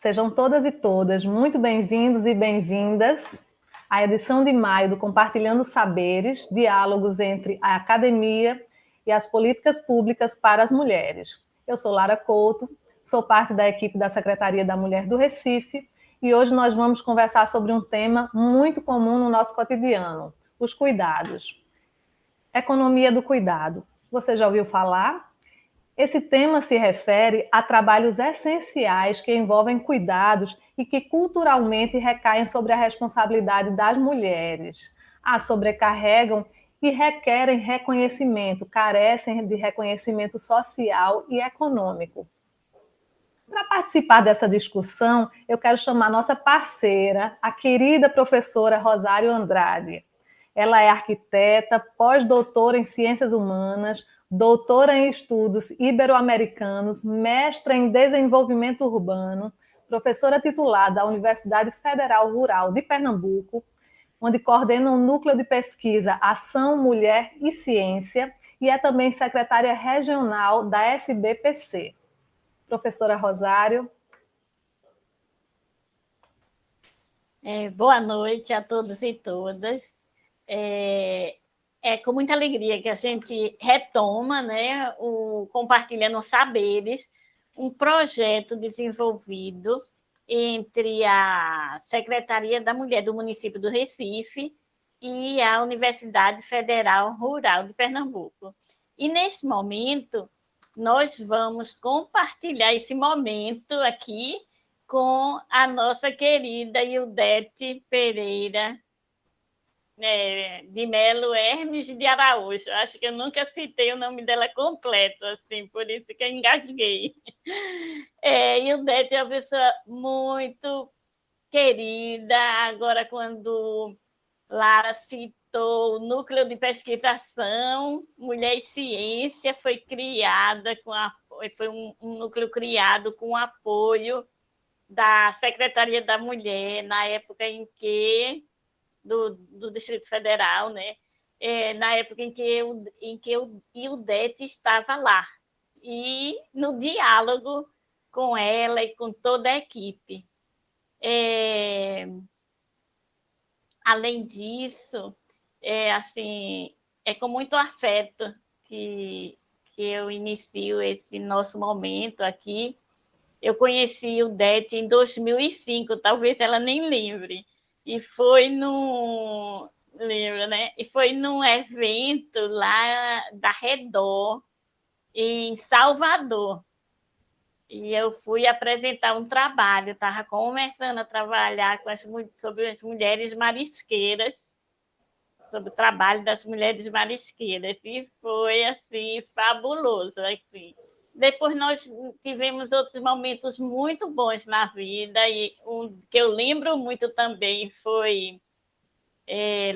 Sejam todas e todas muito bem-vindos e bem-vindas à edição de maio do Compartilhando Saberes, diálogos entre a academia e as políticas públicas para as mulheres. Eu sou Lara Couto, sou parte da equipe da Secretaria da Mulher do Recife e hoje nós vamos conversar sobre um tema muito comum no nosso cotidiano, os cuidados. Economia do cuidado. Você já ouviu falar? Esse tema se refere a trabalhos essenciais que envolvem cuidados e que culturalmente recaem sobre a responsabilidade das mulheres. As sobrecarregam e requerem reconhecimento, carecem de reconhecimento social e econômico. Para participar dessa discussão, eu quero chamar nossa parceira, a querida professora Rosário Andrade. Ela é arquiteta, pós-doutora em Ciências Humanas, doutora em Estudos Ibero-Americanos, mestra em Desenvolvimento Urbano, professora titular da Universidade Federal Rural de Pernambuco, onde coordena um núcleo de pesquisa Ação, Mulher e Ciência, e é também secretária regional da SBPC. Professora Rosário. Boa noite a todos e todas. É com muita alegria que a gente retoma, né, o Compartilhando Saberes, um projeto desenvolvido entre a Secretaria da Mulher do município do Recife e a Universidade Federal Rural de Pernambuco. E, neste momento, nós vamos compartilhar esse momento aqui com a nossa querida Ildete Pereira de Melo Hermes de Araújo. Acho que eu nunca citei o nome dela completo, assim, por isso que eu engasguei. Ildete é uma pessoa muito querida. Agora, quando Lara citou o Núcleo de Pesquisação Mulher e Ciência, foi um núcleo criado com apoio da Secretaria da Mulher, na época em que do Distrito Federal, né? Na época em que o Ildete estava lá, e no diálogo com ela e com toda a equipe. Além disso, assim, é com muito afeto que eu inicio esse nosso momento aqui. Eu conheci o Ildete em 2005, talvez ela nem lembre. E foi lembra, né? E foi num evento lá da Redor, em Salvador. E eu fui apresentar um trabalho, estava começando a trabalhar sobre as mulheres marisqueiras, sobre o trabalho das mulheres marisqueiras. E foi, assim, fabuloso, assim. Depois nós tivemos outros momentos muito bons na vida, e um que eu lembro muito também foi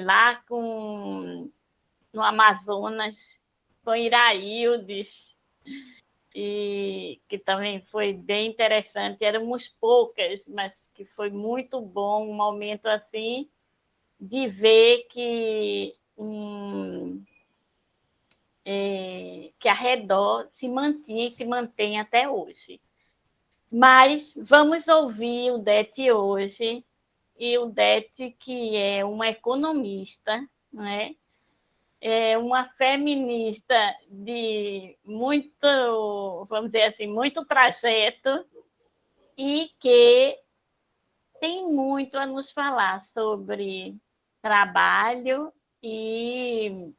lá no Amazonas, com Iraildes, e que também foi bem interessante. Éramos poucas, mas que foi muito bom, um momento assim de ver que a Redor se mantinha e se mantém até hoje. Mas vamos ouvir o Ildete hoje, e o Ildete, que é uma economista, né? É uma feminista de muito, vamos dizer assim, muito trajeto, e que tem muito a nos falar sobre trabalho e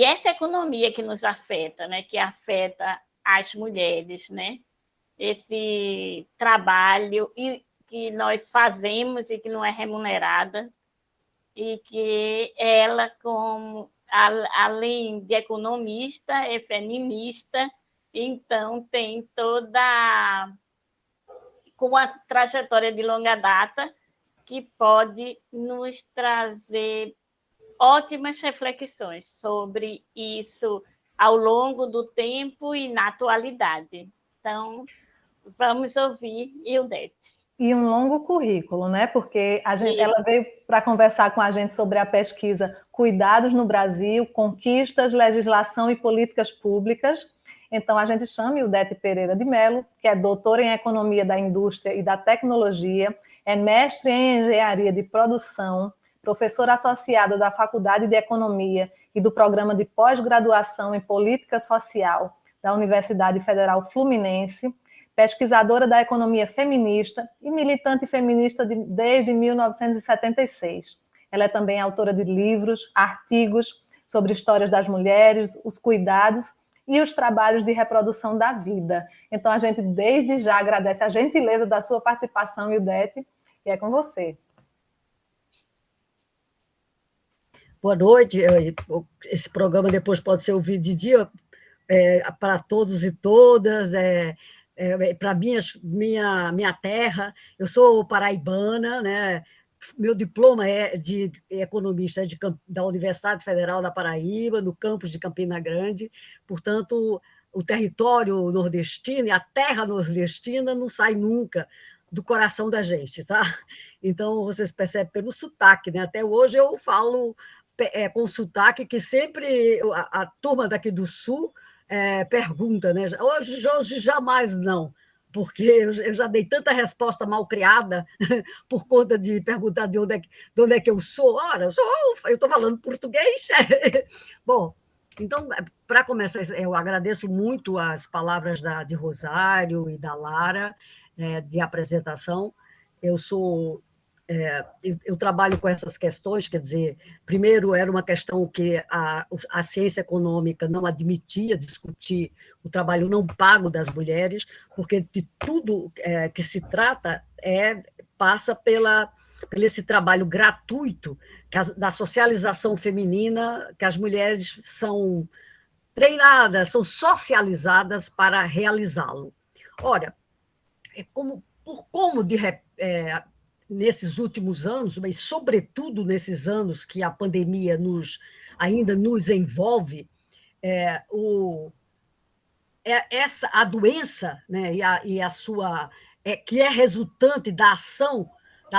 essa economia que nos afeta, né? Que afeta as mulheres, né? Esse trabalho que nós fazemos e que não é remunerada, e que ela, como além de economista, é feminista, então tem toda com uma trajetória de longa data que pode nos trazer ótimas reflexões sobre isso ao longo do tempo e na atualidade. Então, vamos ouvir Ildete. E um longo currículo, né? Porque ela veio para conversar com a gente sobre a pesquisa Cuidados no Brasil, Conquistas, Legislação e Políticas Públicas. Então, a gente chama Ildete Pereira de Mello, que é doutora em Economia da Indústria e da Tecnologia, é mestre em Engenharia de Produção, professora associada da Faculdade de Economia e do Programa de Pós-Graduação em Política Social da Universidade Federal Fluminense, pesquisadora da economia feminista e militante feminista desde 1976. Ela é também autora de livros, artigos sobre histórias das mulheres, os cuidados e os trabalhos de reprodução da vida. Então, a gente desde já agradece a gentileza da sua participação, Ildete, e é com você. Boa noite. Esse programa depois pode ser ouvido de dia para todos e todas, para minha terra. Eu sou paraibana, né? Meu diploma é de economista da Universidade Federal da Paraíba, no campus de Campina Grande. Portanto, o território nordestino e a terra nordestina não sai nunca do coração da gente, tá? Então, vocês percebem pelo sotaque, né? Até hoje eu falo com sotaque que sempre a turma daqui do Sul pergunta, né? Hoje jamais não, porque eu já dei tanta resposta mal criada por conta de perguntar de onde é que eu sou. Ora, eu estou falando português. Bom, então, para começar, eu agradeço muito as palavras de Rosário e da Lara, de apresentação. Eu trabalho com essas questões, quer dizer, primeiro era uma questão que a ciência econômica não admitia discutir o trabalho não pago das mulheres, porque de tudo que se trata passa por esse trabalho gratuito da socialização feminina, que as mulheres são treinadas, são socializadas para realizá-lo. Ora, nesses últimos anos, mas sobretudo nesses anos que a pandemia ainda nos envolve, a doença, né, e a sua que é resultante da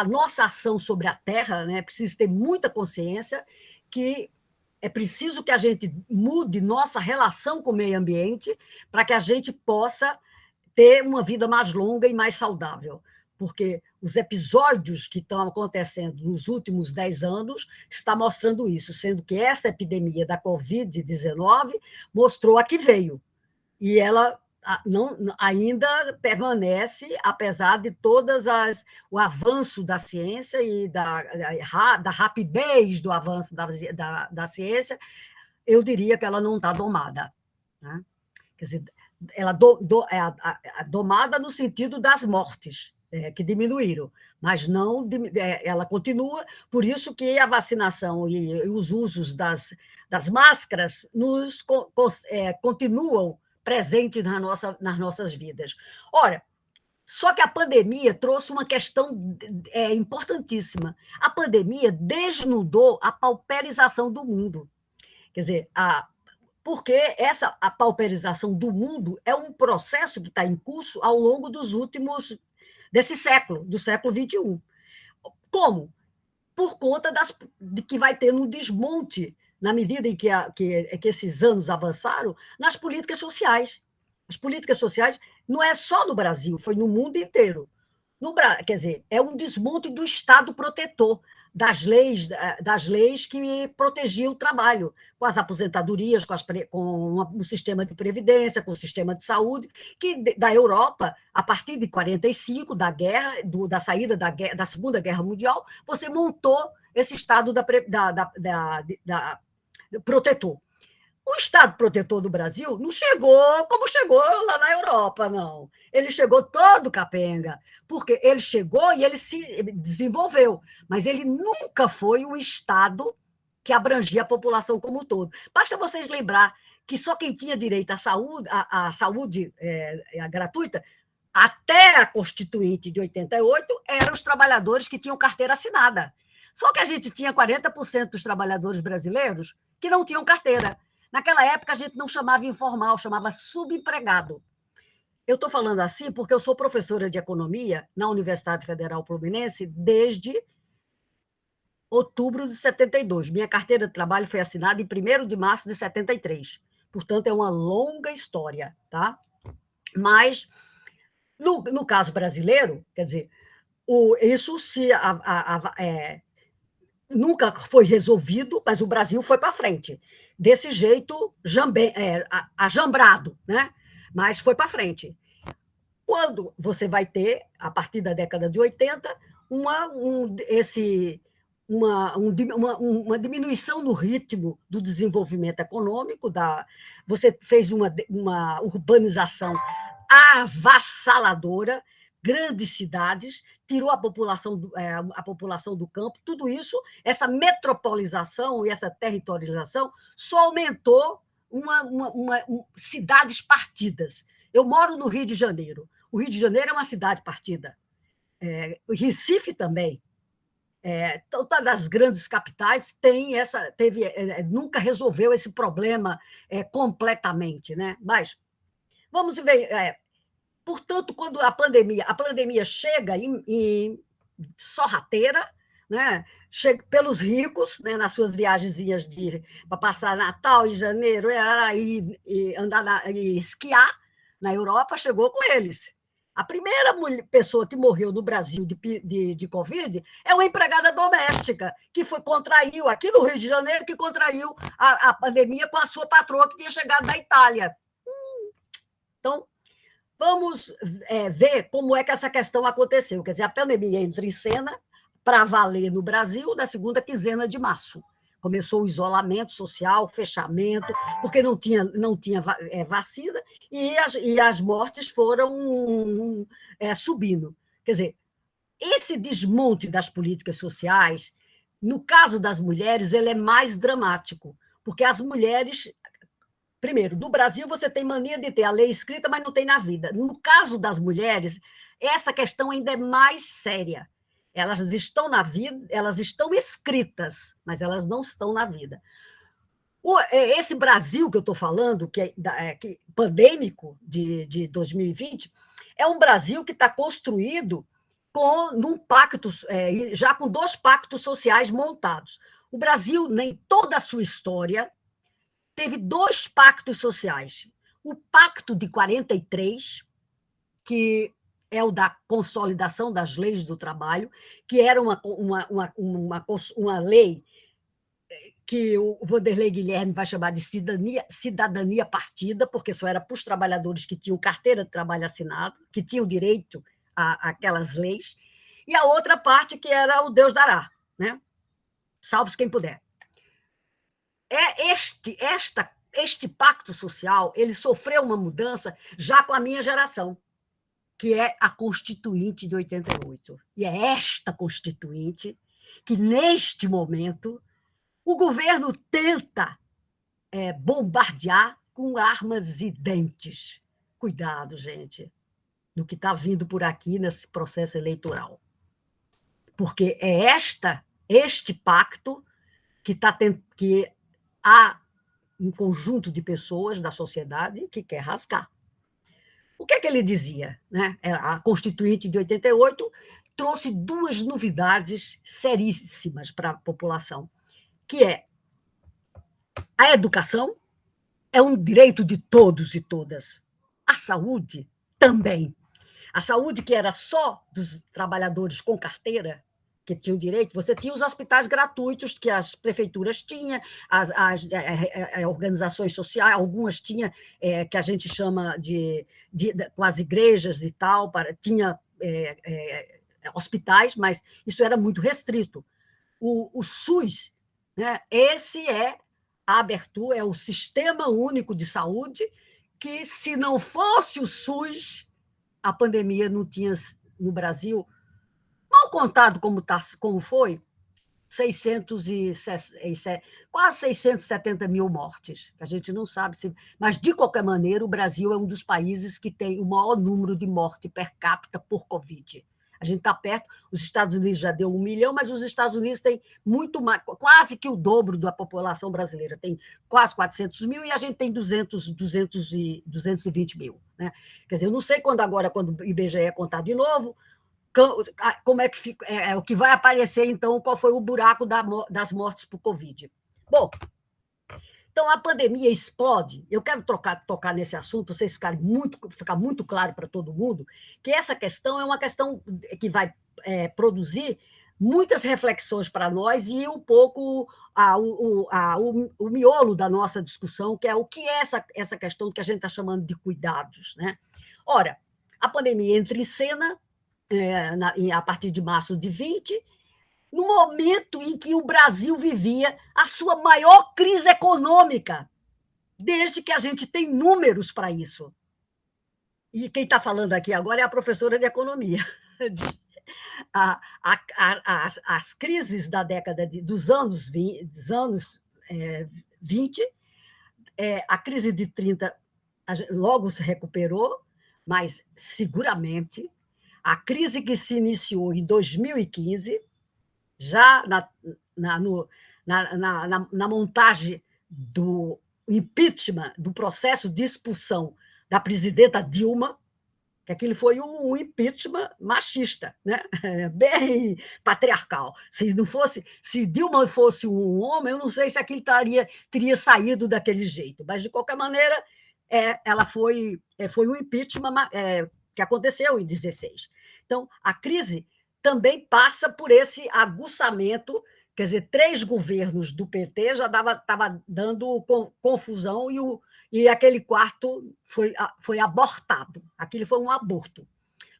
nossa ação sobre a Terra, né, precisa ter muita consciência que é preciso que a gente mude nossa relação com o meio ambiente para que a gente possa ter uma vida mais longa e mais saudável, porque os episódios que estão acontecendo nos últimos 10 anos estão mostrando isso, sendo que essa epidemia da Covid-19 mostrou a que veio, e ela ainda permanece, apesar de o avanço da ciência e da rapidez do avanço da ciência, eu diria que ela não está domada, né? Quer dizer, ela é domada no sentido das mortes, que diminuíram, mas não ela continua, por isso que a vacinação e os usos das máscaras continuam presentes nas nossas vidas. Ora, só que a pandemia trouxe uma questão importantíssima. A pandemia desnudou a pauperização do mundo. Quer dizer, porque a pauperização do mundo é um processo que está em curso ao longo desse século, do século XXI. Como? Por conta de que vai ter um desmonte, na medida em que esses anos avançaram, nas políticas sociais. As políticas sociais não é só no Brasil, foi no mundo inteiro. Quer dizer, é um desmonte do Estado protetor, das leis que protegiam o trabalho, com as aposentadorias, com o sistema de previdência, com o sistema de saúde, que da Europa, a partir de 1945, da saída da Segunda Guerra Mundial, você montou esse Estado protetor. O Estado protetor do Brasil não chegou como chegou lá na Europa, não. Ele chegou todo capenga, porque ele chegou e ele se desenvolveu, mas ele nunca foi o Estado que abrangia a população como um todo. Basta vocês lembrar que só quem tinha direito à saúde gratuita, até a Constituinte de 88, eram os trabalhadores que tinham carteira assinada. Só que a gente tinha 40% dos trabalhadores brasileiros que não tinham carteira. Naquela época, a gente não chamava informal, chamava subempregado. Eu estou falando assim porque eu sou professora de economia na Universidade Federal Fluminense desde outubro de 72. Minha carteira de trabalho foi assinada em 1º de março de 73. Portanto, é uma longa história, tá? Mas, no caso brasileiro, quer dizer, isso nunca foi resolvido, mas o Brasil foi para frente, desse jeito ajambrado, né? Mas foi para frente. Quando você vai ter, a partir da década de 80, uma diminuição no ritmo do desenvolvimento econômico, você fez uma urbanização avassaladora, grandes cidades, tirou a população do campo, tudo isso, essa metropolização e essa territorialização só aumentou cidades partidas. Eu moro no Rio de Janeiro. O Rio de Janeiro é uma cidade partida. O Recife também. Todas as grandes capitais nunca resolveu esse problema completamente, né? Mas vamos ver. Portanto, quando a pandemia chega em sorrateira, né? Chega pelos ricos, né? Nas suas viagenzinhas para passar Natal e janeiro e andar e esquiar na Europa, chegou com eles. A primeira pessoa que morreu no Brasil de Covid é uma empregada doméstica, que contraiu, aqui no Rio de Janeiro, que contraiu a pandemia com a sua patroa, que tinha chegado da Itália. Então, vamos ver como é que essa questão aconteceu. Quer dizer, a pandemia entra em cena para valer no Brasil na segunda quinzena de março. Começou o isolamento social, o fechamento, porque não tinha vacina, e as mortes foram subindo. Quer dizer, esse desmonte das políticas sociais, no caso das mulheres, ele é mais dramático, porque as mulheres... Primeiro, no Brasil, você tem mania de ter a lei escrita, mas não tem na vida. No caso das mulheres, essa questão ainda é mais séria. Elas estão na vida, elas estão escritas, mas elas não estão na vida. Esse Brasil que eu estou falando, que pandêmico de 2020, é um Brasil que está construído num pacto, já com 2 pactos sociais montados. O Brasil, nem toda a sua história, teve 2 pactos sociais. O Pacto de 43, que é o da consolidação das leis do trabalho, que era uma lei que o Vanderlei Guilherme vai chamar de cidadania partida, porque só era para os trabalhadores que tinham carteira de trabalho assinado, que tinham direito àquelas leis, e a outra parte que era o Deus dará, né? Salve-se quem puder. Este pacto social, ele sofreu uma mudança já com a minha geração, que é a Constituinte de 88. E é esta Constituinte que, neste momento, o governo tenta bombardear com armas e dentes. Cuidado, gente, no que está vindo por aqui nesse processo eleitoral. Porque é este pacto que há um conjunto de pessoas da sociedade que quer rasgar. O que é que ele dizia? Né? A Constituinte de 88 trouxe 2 novidades seríssimas para a população, que é a educação é um direito de todos e todas. A saúde também. A saúde que era só dos trabalhadores com carteira, que tinham direito, você tinha os hospitais gratuitos que as prefeituras tinham, as organizações sociais, algumas tinham, que a gente chama com as igrejas e tal, tinha hospitais, mas isso era muito restrito. O SUS, né, esse é a abertura, é o Sistema Único de Saúde, que, se não fosse o SUS, a pandemia não tinha no Brasil, mal contado como foi, quase 670 mil mortes, que a gente não sabe se... Mas, de qualquer maneira, o Brasil é um dos países que tem o maior número de morte per capita por Covid. A gente está perto, os Estados Unidos já deu 1 milhão, mas os Estados Unidos têm muito mais, quase que o dobro da população brasileira, tem quase 400 mil e a gente tem 220 mil. Né? Quer dizer, eu não sei quando o IBGE contar de novo, como é que fica, o que vai aparecer, então, qual foi o buraco das mortes por Covid. Bom, Então, a pandemia explode. Eu quero tocar nesse assunto, vocês ficar muito claro para todo mundo, que essa questão é uma questão que vai produzir muitas reflexões para nós e um pouco o miolo da nossa discussão, que é o que é essa questão que a gente está chamando de cuidados. Né? Ora, a pandemia entra em cena a partir de março de 20, no momento em que o Brasil vivia a sua maior crise econômica, desde que a gente tem números para isso. E quem está falando aqui agora é a professora de economia. As crises da década dos anos 20, a crise de 30 logo se recuperou, mas seguramente a crise que se iniciou em 2015, já na montagem do impeachment, do processo de expulsão da presidenta Dilma, que aquilo foi um impeachment machista, né? Bem patriarcal. Se Dilma fosse um homem, eu não sei se aquilo teria saído daquele jeito, mas, de qualquer maneira, ela foi um impeachment que aconteceu em 16. Então, a crise também passa por esse aguçamento, quer dizer, 3 governos do PT já estava dando confusão e aquele quarto foi abortado. Aquilo foi um aborto.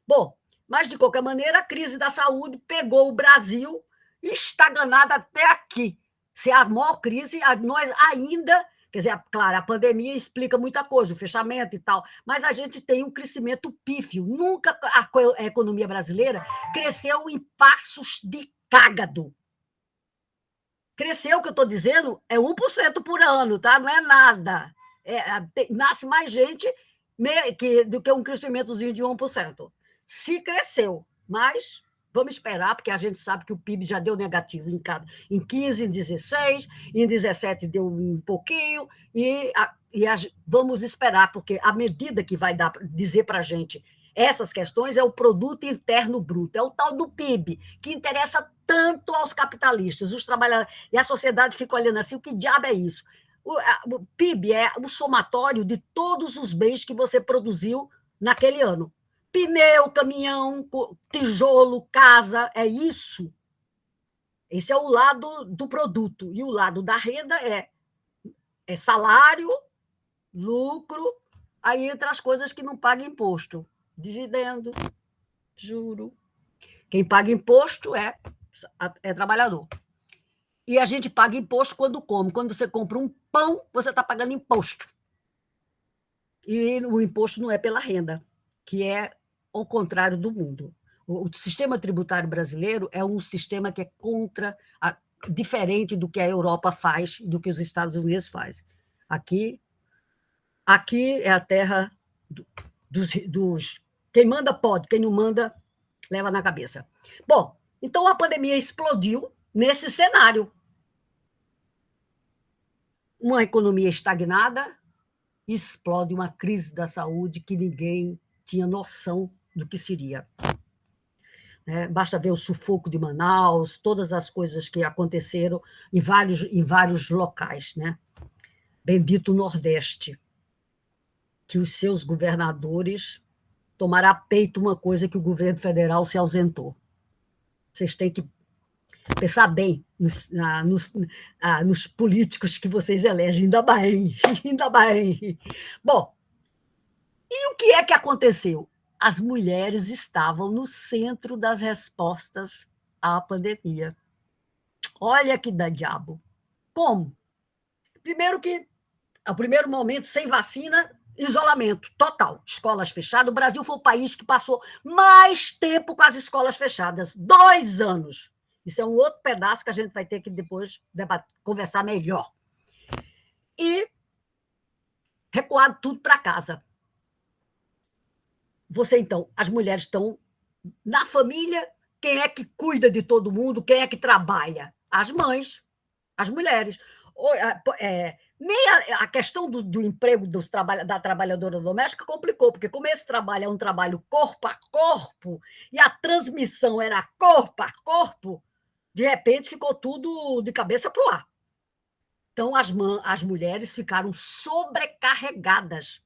Bom, mas, de qualquer maneira, a crise da saúde pegou o Brasil estagnado até aqui. Se é a maior crise, nós ainda... Quer dizer, claro, a pandemia explica muita coisa, o fechamento e tal, mas a gente tem um crescimento pífio. Nunca a economia brasileira cresceu em passos de cágado. Cresceu, o que eu estou dizendo, é 1% por ano, tá? Não é nada. Nasce mais gente do que um crescimentozinho de 1%. Se cresceu, mas vamos esperar, porque a gente sabe que o PIB já deu negativo em 15, em 16, em 17 deu um pouquinho, vamos esperar, porque a medida que vai dizer para a gente essas questões é o produto interno bruto, é o tal do PIB, que interessa tanto aos capitalistas, os trabalhadores, e a sociedade fica olhando assim, o que diabo é isso? O PIB é o somatório de todos os bens que você produziu naquele ano. Pneu, caminhão, tijolo, casa, é isso. Esse é o lado do produto. E o lado da renda é salário, lucro, aí entra as coisas que não pagam imposto. Dividendo, juro. Quem paga imposto é trabalhador. E a gente paga imposto quando come. Quando você compra um pão, você está pagando imposto. E o imposto não é pela renda, que é ao contrário do mundo. O sistema tributário brasileiro é um sistema que é diferente do que a Europa faz, do que os Estados Unidos fazem. Aqui é a terra dos... Quem manda pode, quem não manda leva na cabeça. Bom, então a pandemia explodiu nesse cenário. Uma economia estagnada, explode uma crise da saúde que ninguém tinha noção do que seria. Basta ver o sufoco de Manaus, todas as coisas que aconteceram em vários locais. Né? Bendito Nordeste, que os seus governadores tomaram a peito uma coisa que o governo federal se ausentou. Vocês têm que pensar bem nos políticos que vocês elegem, ainda bem, ainda bem. Bom, e o que é que aconteceu? As mulheres estavam no centro das respostas à pandemia. Olha que dá diabo. Como? Primeiro que, ao primeiro momento, sem vacina, isolamento total, escolas fechadas. O Brasil foi o país que passou mais tempo com as escolas fechadas, 2 anos. Isso é um outro pedaço que a gente vai ter que depois conversar melhor. E recuado tudo para casa. Então, as mulheres estão na família, quem é que cuida de todo mundo, quem é que trabalha? As mães, as mulheres. Nem a questão do emprego da trabalhadora doméstica complicou, porque como esse trabalho é um trabalho corpo a corpo, e a transmissão era corpo a corpo, de repente ficou tudo de cabeça para o ar. Então, as mulheres ficaram sobrecarregadas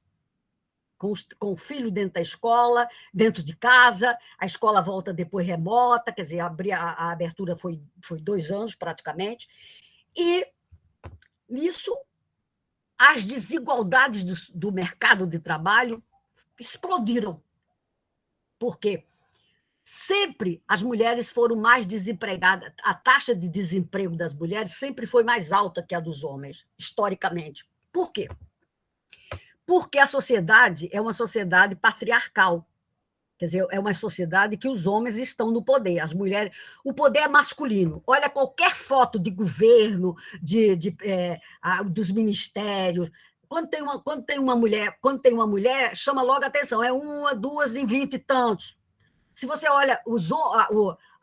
com o filho dentro da escola, dentro de casa, a escola volta depois remota, quer dizer, a abertura foi 2 anos, praticamente, e nisso as desigualdades do mercado de trabalho explodiram. Por quê? Sempre as mulheres foram mais desempregadas, a taxa de desemprego das mulheres sempre foi mais alta que a dos homens, historicamente. Por quê? Porque a sociedade é uma sociedade patriarcal. Quer dizer, é uma sociedade que os homens estão no poder, as mulheres. O poder é masculino. Olha qualquer foto de governo, dos ministérios. Quando tem uma mulher, chama logo a atenção. É 1, 2 em 20 e tantos. Se você olha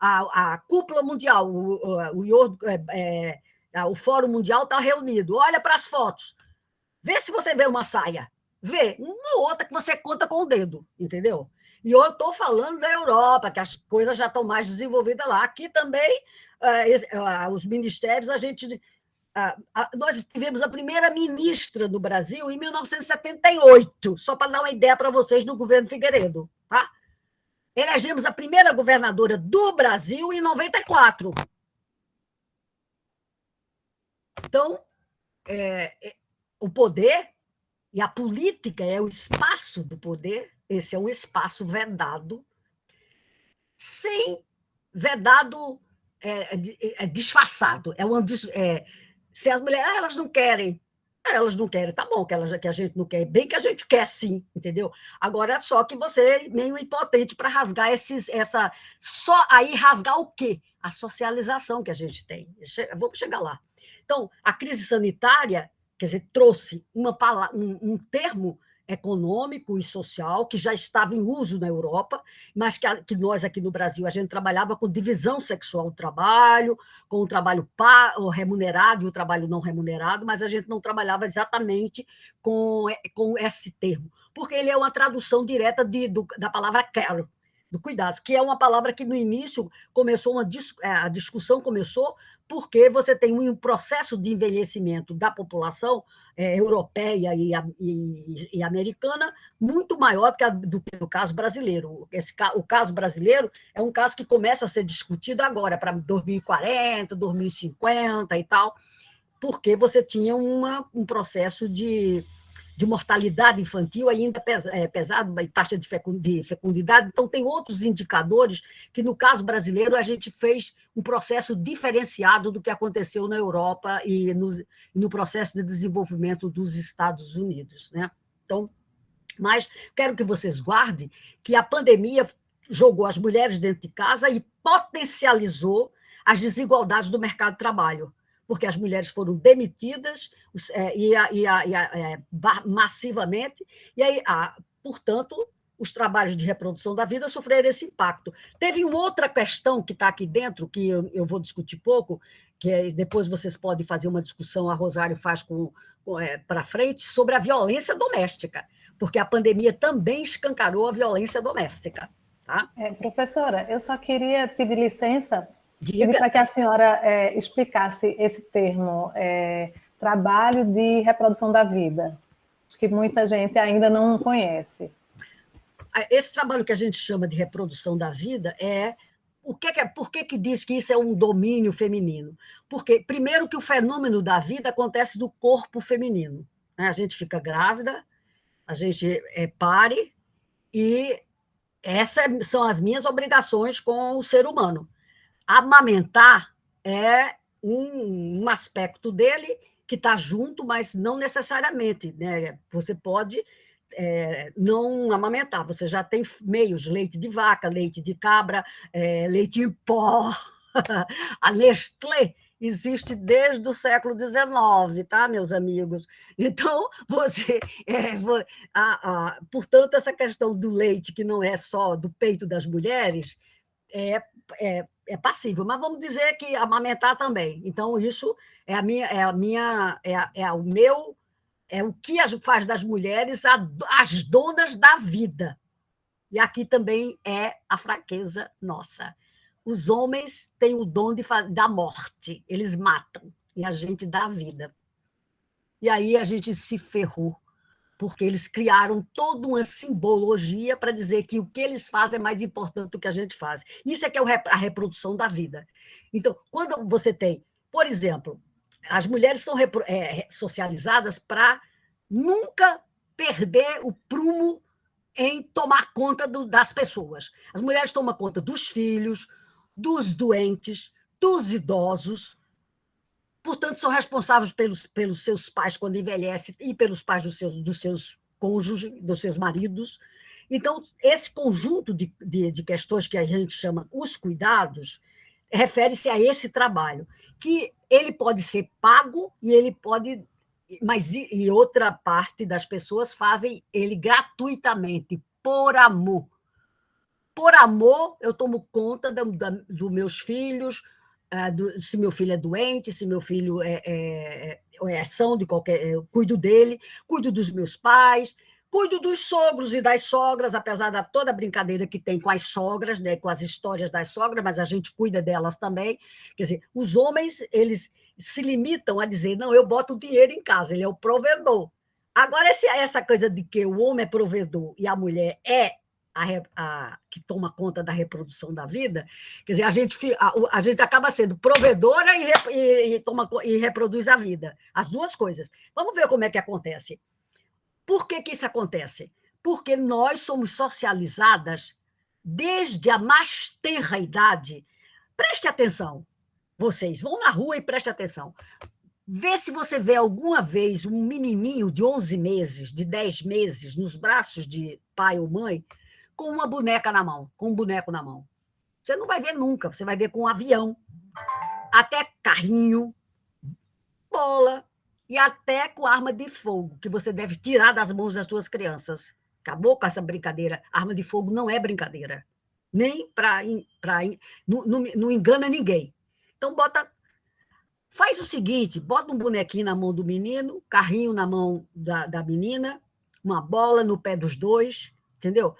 a cúpula mundial, o Fórum Mundial está reunido, olha para as fotos. Vê se você vê uma saia. Vê uma ou outra que você conta com o dedo, entendeu? E eu estou falando da Europa, que as coisas já estão mais desenvolvidas lá. Aqui também, os ministérios, nós tivemos a primeira ministra do Brasil em 1978, só para dar uma ideia para vocês, no governo Figueiredo. Tá? Elegemos a primeira governadora do Brasil em 94. Então, o poder e a política é o espaço do poder. Esse é um espaço vedado, disfarçado. Se as mulheres elas não querem, tá bom, que a gente não quer, bem que a gente quer sim, entendeu? Agora, só que você é meio impotente para rasgar só aí rasgar o quê? A socialização que a gente tem. Vamos chegar lá. Então, a crise sanitária, quer dizer, trouxe um termo econômico e social que já estava em uso na Europa, mas que nós aqui no Brasil a gente trabalhava com divisão sexual do trabalho, com o trabalho remunerado e o trabalho não remunerado, mas a gente não trabalhava exatamente com esse termo, porque ele é uma tradução direta da palavra care, do cuidado, que é uma palavra que no início começou a discussão começou porque você tem um processo de envelhecimento da população europeia e americana muito maior do que o caso brasileiro. O caso brasileiro é um caso que começa a ser discutido agora, para 2040, 2050 e tal, porque você tinha um processo de mortalidade infantil ainda pesado, taxa de fecundidade. Então, tem outros indicadores que, no caso brasileiro, a gente fez um processo diferenciado do que aconteceu na Europa e no processo de desenvolvimento dos Estados Unidos. Né? Então, mas quero que vocês guardem que a pandemia jogou as mulheres dentro de casa e potencializou as desigualdades do mercado de trabalho, porque as mulheres foram demitidas massivamente, e aí, portanto, os trabalhos de reprodução da vida sofreram esse impacto. Teve uma outra questão que está aqui dentro, que eu vou discutir pouco, que depois vocês podem fazer uma discussão, a Rosário faz para frente, sobre a violência doméstica, porque a pandemia também escancarou a violência doméstica. Tá? Professora, eu só queria pedir licença, pedir para que a senhora explicasse esse termo, trabalho de reprodução da vida. Acho que muita gente ainda não conhece. Esse trabalho que a gente chama de reprodução da vida por que diz que isso é um domínio feminino? Porque, primeiro, que o fenômeno da vida acontece do corpo feminino. Né? A gente fica grávida, a gente pare, e essas são as minhas obrigações com o ser humano. Amamentar é um aspecto dele que está junto, mas não necessariamente. Né? Você pode não amamentar, você já tem meios, leite de vaca, leite de cabra, leite em pó. A Nestlé existe desde o século XIX, tá, meus amigos? Então, portanto, essa questão do leite, que não é só do peito das mulheres, é passível, mas vamos dizer que amamentar também. Então, isso é o que faz das mulheres as donas da vida. E aqui também é a fraqueza nossa. Os homens têm o dom da morte, eles matam, e a gente dá a vida. e aí a gente se ferrou, porque eles criaram toda uma simbologia para dizer que o que eles fazem é mais importante do que a gente faz. Isso é que é a reprodução da vida. Então, quando você tem, por exemplo, as mulheres são socializadas para nunca perder o prumo em tomar conta das pessoas. As mulheres tomam conta dos filhos, dos doentes, dos idosos, portanto, são responsáveis pelos seus pais quando envelhecem e pelos pais dos seus cônjuges, dos seus maridos. Então, esse conjunto de questões que a gente chama os cuidados refere-se a esse trabalho, que ele pode ser pago e ele pode... Mas e outra parte das pessoas fazem ele gratuitamente, por amor. Por amor, eu tomo conta dos meus filhos, se meu filho é doente, se meu filho são de qualquer... Eu cuido dele, cuido dos meus pais, cuido dos sogros e das sogras, apesar de toda a brincadeira que tem com as sogras, né, com as histórias das sogras, mas a gente cuida delas também. Quer dizer, os homens, eles se limitam a dizer, não, eu boto o dinheiro em casa, ele é o provedor. Agora, essa coisa de que o homem é provedor e a mulher é que toma conta da reprodução da vida, quer dizer, a gente acaba sendo provedora e reproduz a vida, as duas coisas. Vamos ver como é que acontece. Por que isso acontece? Porque nós somos socializadas desde a mais tenra idade. Preste atenção, vocês, vão na rua e preste atenção. Vê se você vê alguma vez um menininho de 11 meses, de 10 meses, nos braços de pai ou mãe, com uma boneca na mão, com um boneco na mão. Você não vai ver nunca, você vai ver com um avião, até carrinho, bola e até com arma de fogo, que você deve tirar das mãos das suas crianças. Acabou com essa brincadeira. Arma de fogo não é brincadeira. Nem não engana ninguém. Então, faz o seguinte, bota um bonequinho na mão do menino, carrinho na mão da menina, uma bola no pé dos dois, entendeu?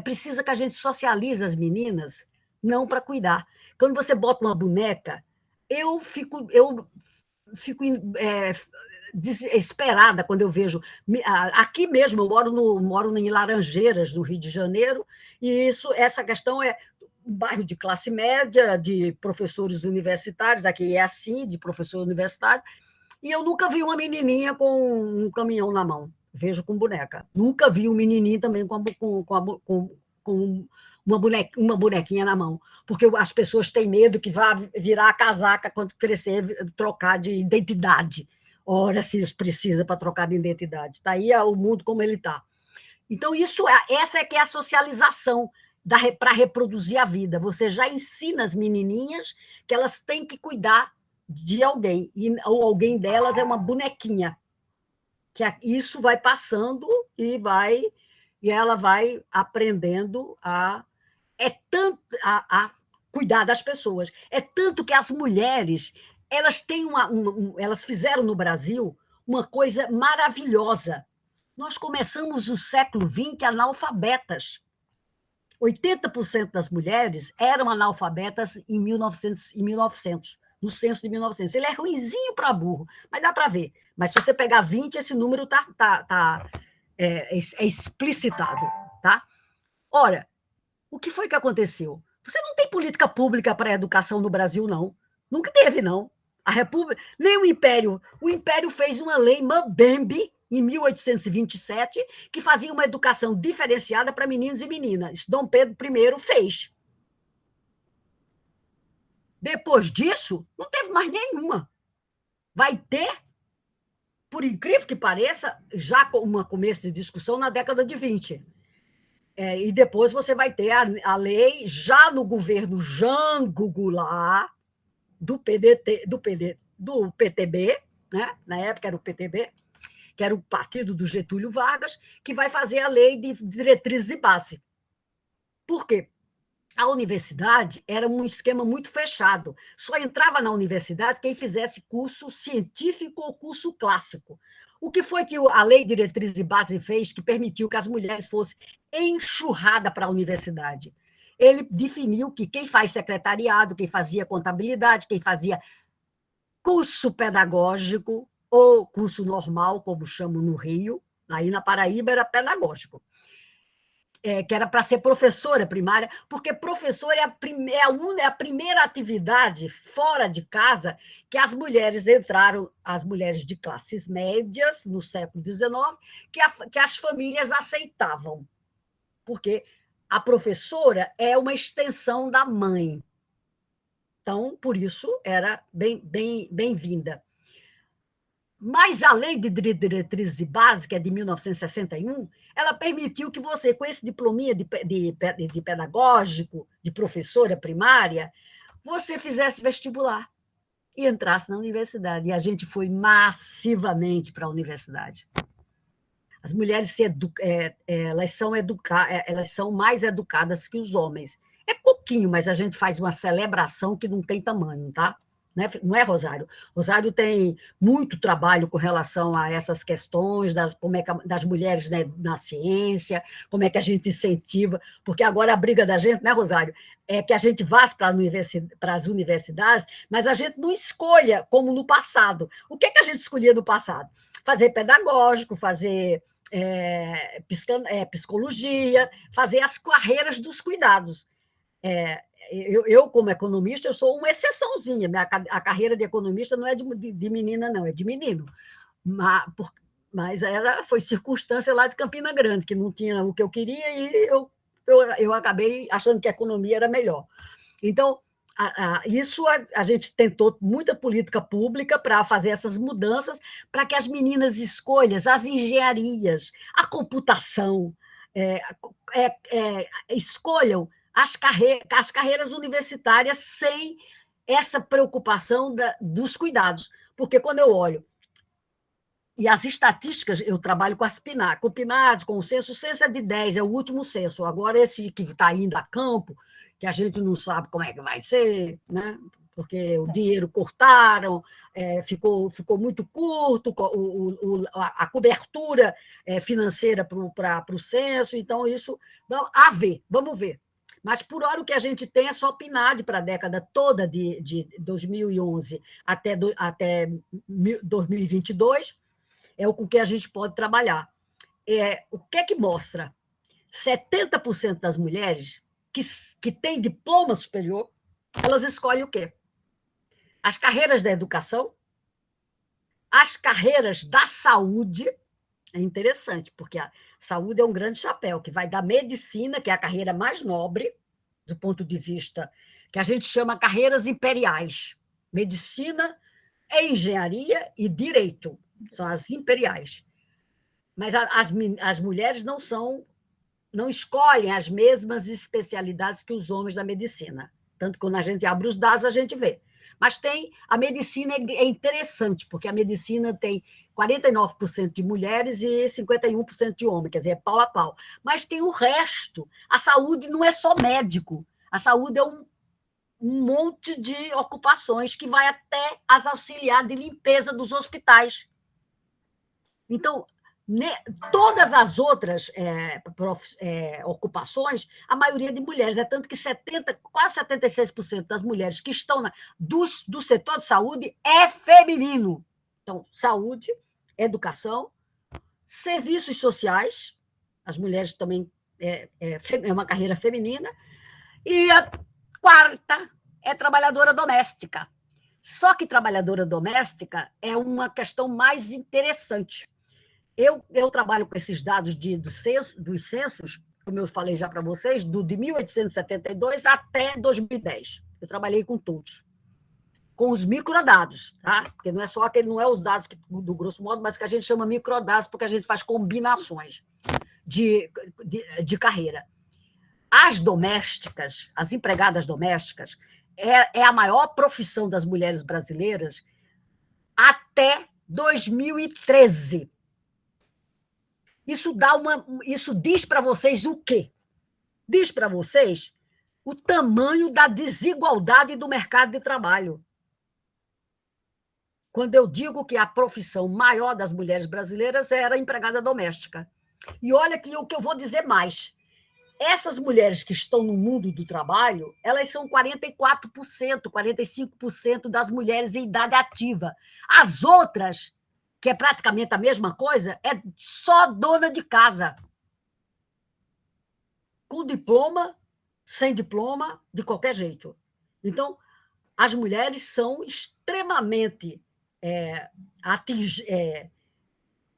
Precisa que a gente socialize as meninas, não para cuidar. Quando você bota uma boneca, eu fico desesperada quando eu vejo... Aqui mesmo, eu moro em Laranjeiras, no Rio de Janeiro, e essa questão é um bairro de classe média, de professores universitários, aqui é assim, de professor universitário, e eu nunca vi uma menininha com um caminhão na mão. Vejo com boneca. Nunca vi um menininho também com uma bonequinha na mão, porque as pessoas têm medo que vá virar a casaca quando crescer, trocar de identidade. Ora, se isso precisa para trocar de identidade. Está aí o mundo como ele está. Então, essa é que é a socialização para reproduzir a vida. Você já ensina as menininhas que elas têm que cuidar de alguém, ou alguém delas é uma bonequinha. Que isso vai passando e ela vai aprendendo a cuidar das pessoas. É tanto que as mulheres elas elas fizeram no Brasil uma coisa maravilhosa. Nós começamos o século XX analfabetas. 80% das mulheres eram analfabetas em 1900, no censo de 1900. Ele é ruinzinho para burro, mas dá para ver. Mas se você pegar 20, esse número é explicitado. Tá? Ora, o que foi que aconteceu? Você não tem política pública para a educação no Brasil, não. Nunca teve, não. A República, nem o Império. O Império fez uma lei Mambembe, em 1827, que fazia uma educação diferenciada para meninos e meninas. Dom Pedro I fez. Depois disso, não teve mais nenhuma. Vai ter, por incrível que pareça, já com um começo de discussão na década de 20. E depois você vai ter a lei, já no governo Jango Goulart, do PTB, né? Na época era o PTB, que era o partido do Getúlio Vargas, que vai fazer a lei de diretrizes e base. Por quê? A universidade era um esquema muito fechado. Só entrava na universidade quem fizesse curso científico ou curso clássico. O que foi que a Lei de Diretrizes e Base fez que permitiu que as mulheres fossem enxurradas para a universidade? Ele definiu que quem faz secretariado, quem fazia contabilidade, quem fazia curso pedagógico, ou curso normal, como chamam no Rio, aí na Paraíba era pedagógico, que era para ser professora primária, porque professora é a primeira atividade fora de casa que as mulheres entraram, as mulheres de classes médias, no século XIX, que as famílias aceitavam, porque a professora é uma extensão da mãe. Então, por isso, era bem-vinda. Mas a Lei de Diretrizes Básicas, de 1961, ela permitiu que você, com esse diplominha de pedagógico, de professora primária, você fizesse vestibular e entrasse na universidade. E a gente foi massivamente para a universidade. As mulheres elas são mais educadas que os homens. É pouquinho, mas a gente faz uma celebração que não tem tamanho, tá? Não é, Rosário? Rosário tem muito trabalho com relação a essas questões das mulheres, né, na ciência, como é que a gente incentiva, porque agora a briga da gente, né, Rosário, é que a gente vá para as universidades, mas a gente não escolha como no passado. O que a gente escolhia no passado? Fazer pedagógico, fazer psicologia, fazer as carreiras dos cuidados. Eu, como economista, eu sou uma exceçãozinha. A carreira de economista não é de menina, não, é de menino. Mas foi circunstância lá de Campina Grande, que não tinha o que eu queria, e eu acabei achando que a economia era melhor. Então, isso a gente tentou muita política pública para fazer essas mudanças, para que as meninas escolham as engenharias, a computação, escolham as carreiras universitárias sem essa preocupação dos cuidados. Porque quando eu olho, e as estatísticas, eu trabalho com o PNAD, com o censo é de 10, é o último censo. Agora, esse que está indo a campo, que a gente não sabe como é que vai ser, né? Porque o dinheiro cortaram, ficou muito curto, a cobertura financeira para o censo, então isso vamos ver. Mas, por hora, o que a gente tem é só PNAD para a década toda de 2011 até 2022, é o com que a gente pode trabalhar. O que é que mostra? 70% das mulheres que têm diploma superior, elas escolhem o quê? As carreiras da educação, as carreiras da saúde. É interessante, porque a saúde é um grande chapéu, que vai da medicina, que é a carreira mais nobre, do ponto de vista que a gente chama carreiras imperiais. Medicina, engenharia e direito são as imperiais. Mas as mulheres não escolhem as mesmas especialidades que os homens da medicina. Tanto que quando a gente abre os dados, a gente vê. Mas a medicina é interessante, porque a medicina tem 49% de mulheres e 51% de homens, quer dizer, é pau a pau. Mas tem o resto. A saúde não é só médico. A saúde é um monte de ocupações que vai até as auxiliar de limpeza dos hospitais. Então, todas as outras ocupações, a maioria de mulheres, tanto que quase 76% das mulheres que estão do setor de saúde é feminino. Então, saúde, educação, serviços sociais, as mulheres também é uma carreira feminina, e a quarta é trabalhadora doméstica. Só que trabalhadora doméstica é uma questão mais interessante. Eu trabalho com esses dados dos censos, como eu falei já para vocês, de 1872 até 2010. Eu trabalhei com todos. Com os microdados, tá? Porque não é os dados do grosso modo, mas que a gente chama microdados, porque a gente faz combinações de carreira. As domésticas, as empregadas domésticas, é a maior profissão das mulheres brasileiras até 2013. Isso diz para vocês o quê? Diz para vocês o tamanho da desigualdade do mercado de trabalho. Quando eu digo que a profissão maior das mulheres brasileiras era a empregada doméstica. E olha que o que eu vou dizer mais. Essas mulheres que estão no mundo do trabalho, elas são 44%, 45% das mulheres em idade ativa. As outras que é praticamente a mesma coisa, é só dona de casa. Com diploma, sem diploma, de qualquer jeito. Então, as mulheres são extremamente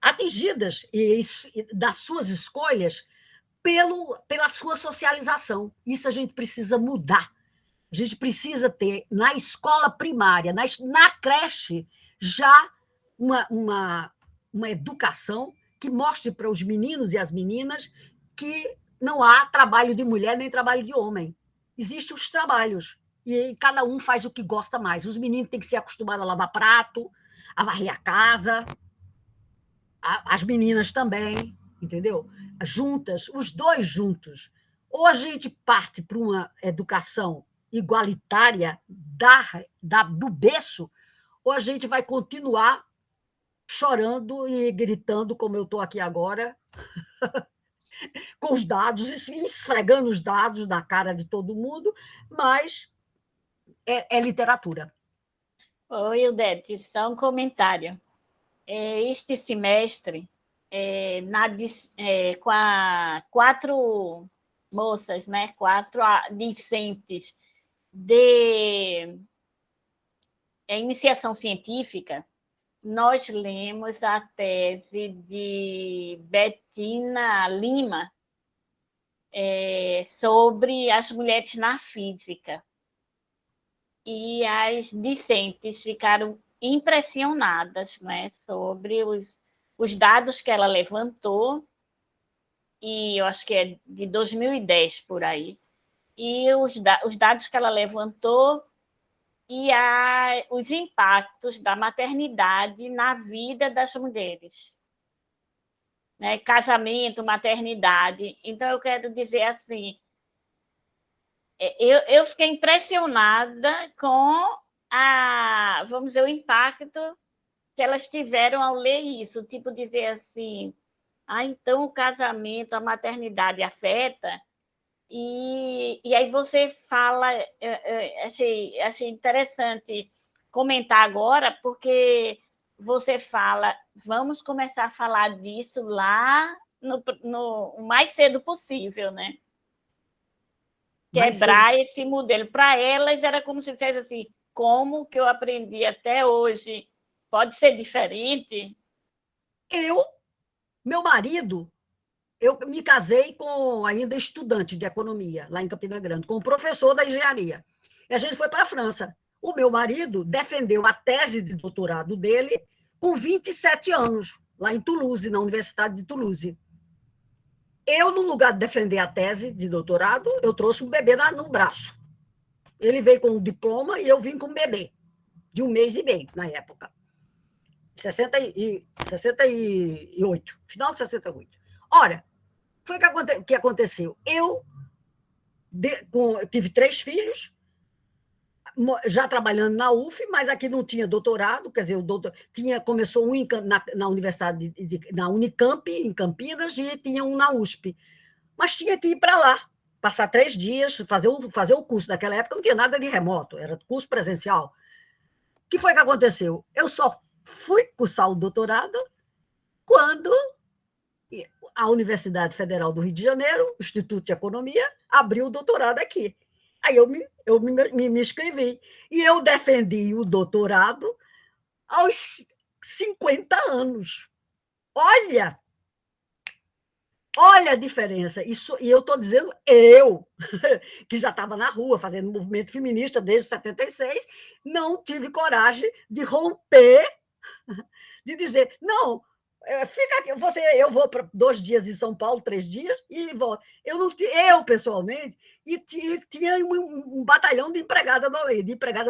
atingidas das suas escolhas pela sua socialização. Isso a gente precisa mudar. A gente precisa ter, na escola primária, na creche, já uma educação que mostre para os meninos e as meninas que não há trabalho de mulher nem trabalho de homem. Existem os trabalhos, e cada um faz o que gosta mais. Os meninos têm que se acostumar a lavar prato, a varrer a casa, as meninas também, entendeu? Juntas, os dois juntos. Ou a gente parte para uma educação igualitária do berço, ou a gente vai continuar chorando e gritando, como eu estou aqui agora, com os dados, esfregando os dados na cara de todo mundo, mas é literatura. Oi, Odete, só um comentário. Este semestre, com 4 moças, né, 4 discentes de iniciação científica, nós lemos a tese de Bettina Lima sobre as mulheres na física. E as discentes ficaram impressionadas, né, sobre os dados que ela levantou, e eu acho que é de 2010 por aí, e os dados que ela levantou e os impactos da maternidade na vida das mulheres. Né? Casamento, maternidade. Então, eu quero dizer assim, eu fiquei impressionada com vamos dizer, o impacto que elas tiveram ao ler isso, tipo dizer assim, então o casamento, a maternidade afeta, e aí você fala, achei interessante comentar agora, porque você fala, vamos começar a falar disso lá no mais cedo possível, né? Quebrar esse modelo. Para elas era como se dissesse assim, como que eu aprendi até hoje pode ser diferente? Meu marido, eu me casei com ainda estudante de economia, lá em Campina Grande, com um professor da engenharia. E a gente foi para a França. O meu marido defendeu a tese de doutorado dele com 27 anos, lá em Toulouse, na Universidade de Toulouse. Eu, no lugar de defender a tese de doutorado, eu trouxe um bebê no braço. Ele veio com um diploma e eu vim com um bebê, de 1 mês e meio, na época. 68, final de 68. Ora, foi o que aconteceu. Eu tive 3 filhos, já trabalhando na UF, mas aqui não tinha doutorado, quer dizer, começou um na Universidade, na Unicamp, em Campinas, e tinha um na USP. Mas tinha que ir para lá, passar 3 dias, fazer o curso. Naquela época não tinha nada de remoto, era curso presencial. O que foi que aconteceu? Eu só fui cursar o doutorado quando a Universidade Federal do Rio de Janeiro, o Instituto de Economia, abriu o doutorado aqui. Aí eu me inscrevi. E eu defendi o doutorado aos 50 anos. Olha a diferença. Isso, e eu estou dizendo que já estava na rua fazendo movimento feminista desde 76, não tive coragem de romper, de dizer, não, fica aqui, eu vou para 2 dias em São Paulo, 3 dias, e volto. Eu pessoalmente, e tinha um batalhão de empregada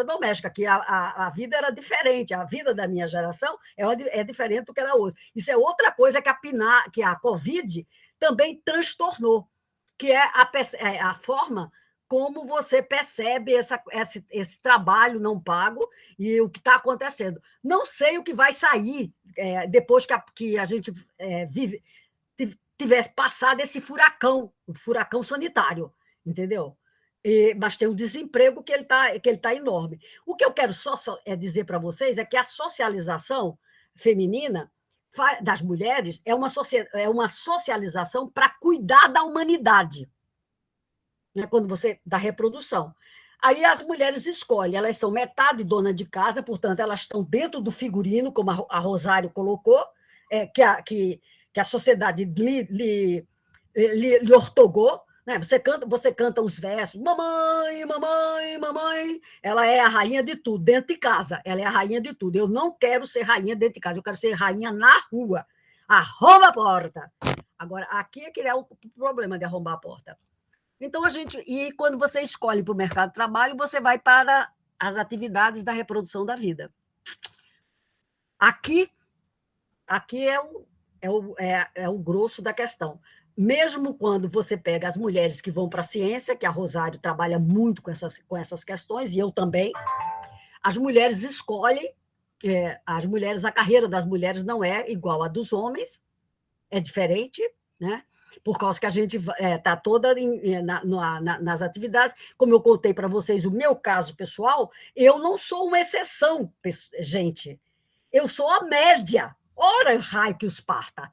doméstica, que a vida era diferente, a vida da minha geração é diferente do que era hoje. Isso é outra coisa que a Covid também transtornou, que é a forma como você percebe esse trabalho não pago e o que está acontecendo. Não sei o que vai sair depois que a gente tivesse passado esse furacão, o furacão sanitário, entendeu? Mas tem um desemprego que ele tá enorme. O que eu quero só dizer para vocês é que a socialização feminina das mulheres é uma socialização para cuidar da humanidade, né? Quando você da reprodução. Aí as mulheres escolhem, elas são metade dona de casa, portanto, elas estão dentro do figurino, como a Rosário colocou, que a sociedade lhe ortogou, né? Você canta os versos, mamãe, mamãe, mamãe. Ela é a rainha de tudo, dentro de casa. Ela é a rainha de tudo. Eu não quero ser rainha dentro de casa, eu quero ser rainha na rua. Arromba a porta. Agora, aqui é que é o problema de arrombar a porta. Então, e quando você escolhe para o mercado de trabalho, você vai para as atividades da reprodução da vida. Aqui é o grosso da questão. Mesmo quando você pega as mulheres que vão para a ciência, que a Rosário trabalha muito com essas questões, e eu também, as mulheres escolhem, a carreira das mulheres não é igual à dos homens, é diferente, né? Por causa que a gente está toda nas atividades. Como eu contei para vocês o meu caso pessoal, eu não sou uma exceção, gente. Eu sou a média. Ora, raio que os parta.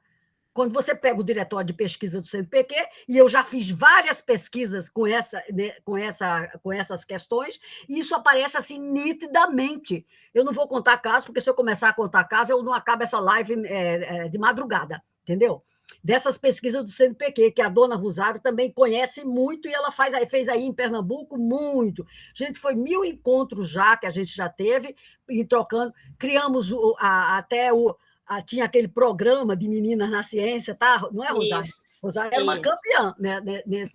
Quando você pega o diretório de pesquisa do CNPq, e eu já fiz várias pesquisas com essas questões, e isso aparece assim nitidamente. Eu não vou contar casos, porque se eu começar a contar casos, eu não acabo essa live de madrugada, entendeu? Dessas pesquisas do CNPq, que a dona Rosário também conhece muito, e ela fez aí em Pernambuco muito. Gente, foi 1000 encontros já, que a gente já teve, e trocando, criamos tinha aquele programa de meninas na ciência, tá? Não é, Rosário? Rosário era uma campeã, né,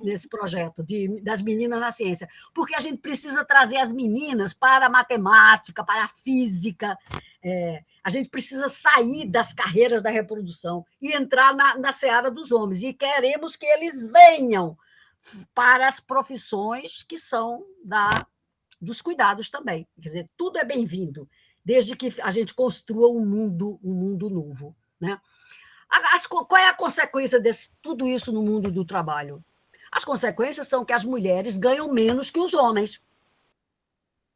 nesse projeto das meninas na ciência, porque a gente precisa trazer as meninas para a matemática, para a física, a gente precisa sair das carreiras da reprodução e entrar na seara dos homens, e queremos que eles venham para as profissões que são dos cuidados também. Quer dizer, tudo é bem-vindo, desde que a gente construa um mundo novo, né? Qual é a consequência de tudo isso no mundo do trabalho? As consequências são que as mulheres ganham menos que os homens.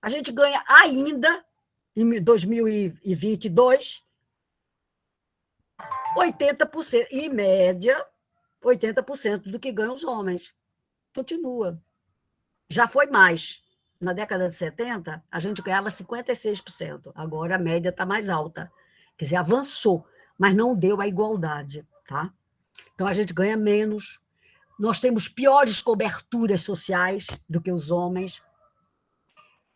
A gente ganha ainda, em 2022, 80%, em média, 80% do que ganham os homens. Continua. Já foi mais. Na década de 70, a gente ganhava 56%. Agora a média está mais alta. Quer dizer, avançou, mas não deu a igualdade, tá? Então, a gente ganha menos. Nós temos piores coberturas sociais do que os homens.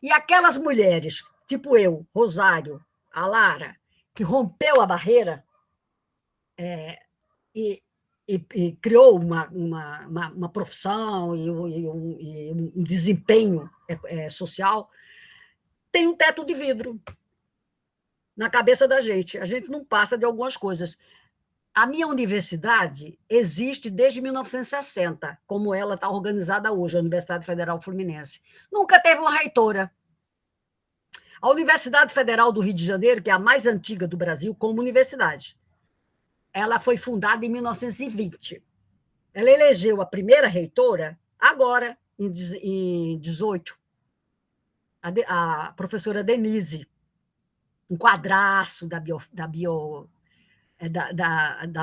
E aquelas mulheres, tipo eu, Rosário, a Lara, que rompeu a barreira e criou uma profissão e um desempenho social, tem um teto de vidro na cabeça da gente. A gente não passa de algumas coisas. A minha universidade existe desde 1960, como ela está organizada hoje, a Universidade Federal Fluminense. Nunca teve uma reitora. A Universidade Federal do Rio de Janeiro, que é a mais antiga do Brasil como universidade, ela foi fundada em 1920. Ela elegeu a primeira reitora agora, em 2018, a professora Denise, um quadraço da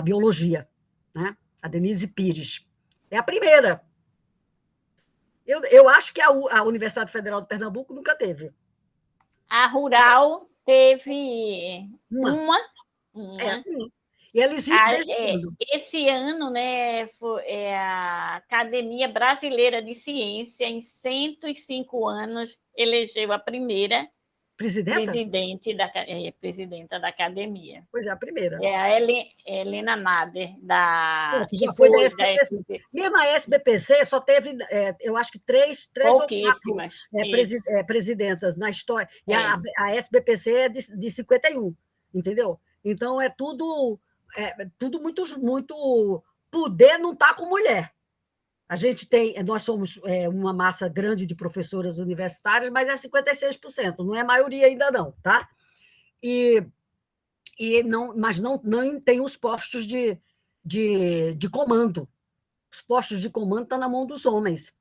biologia, né? A Denise Pires. É a primeira. Eu acho que a Universidade Federal de Pernambuco nunca teve. A Rural teve uma. E ela existe desde quando? Esse ano, né, a Academia Brasileira de Ciência, em 105 anos, elegeu a primeira presidenta da academia. Pois é, a primeira. É a Helena Nader, que já foi da SBPC. Mesmo a SBPC só teve, eu acho que três ou quatro presidentas na história. E a SBPC é de 51, entendeu? Então, é tudo muito... Poder não está com mulher. Nós somos uma massa grande de professoras universitárias, mas é 56%, não é maioria ainda não, tá? Mas não tem os postos de comando. Os postos de comando estão na mão dos homens.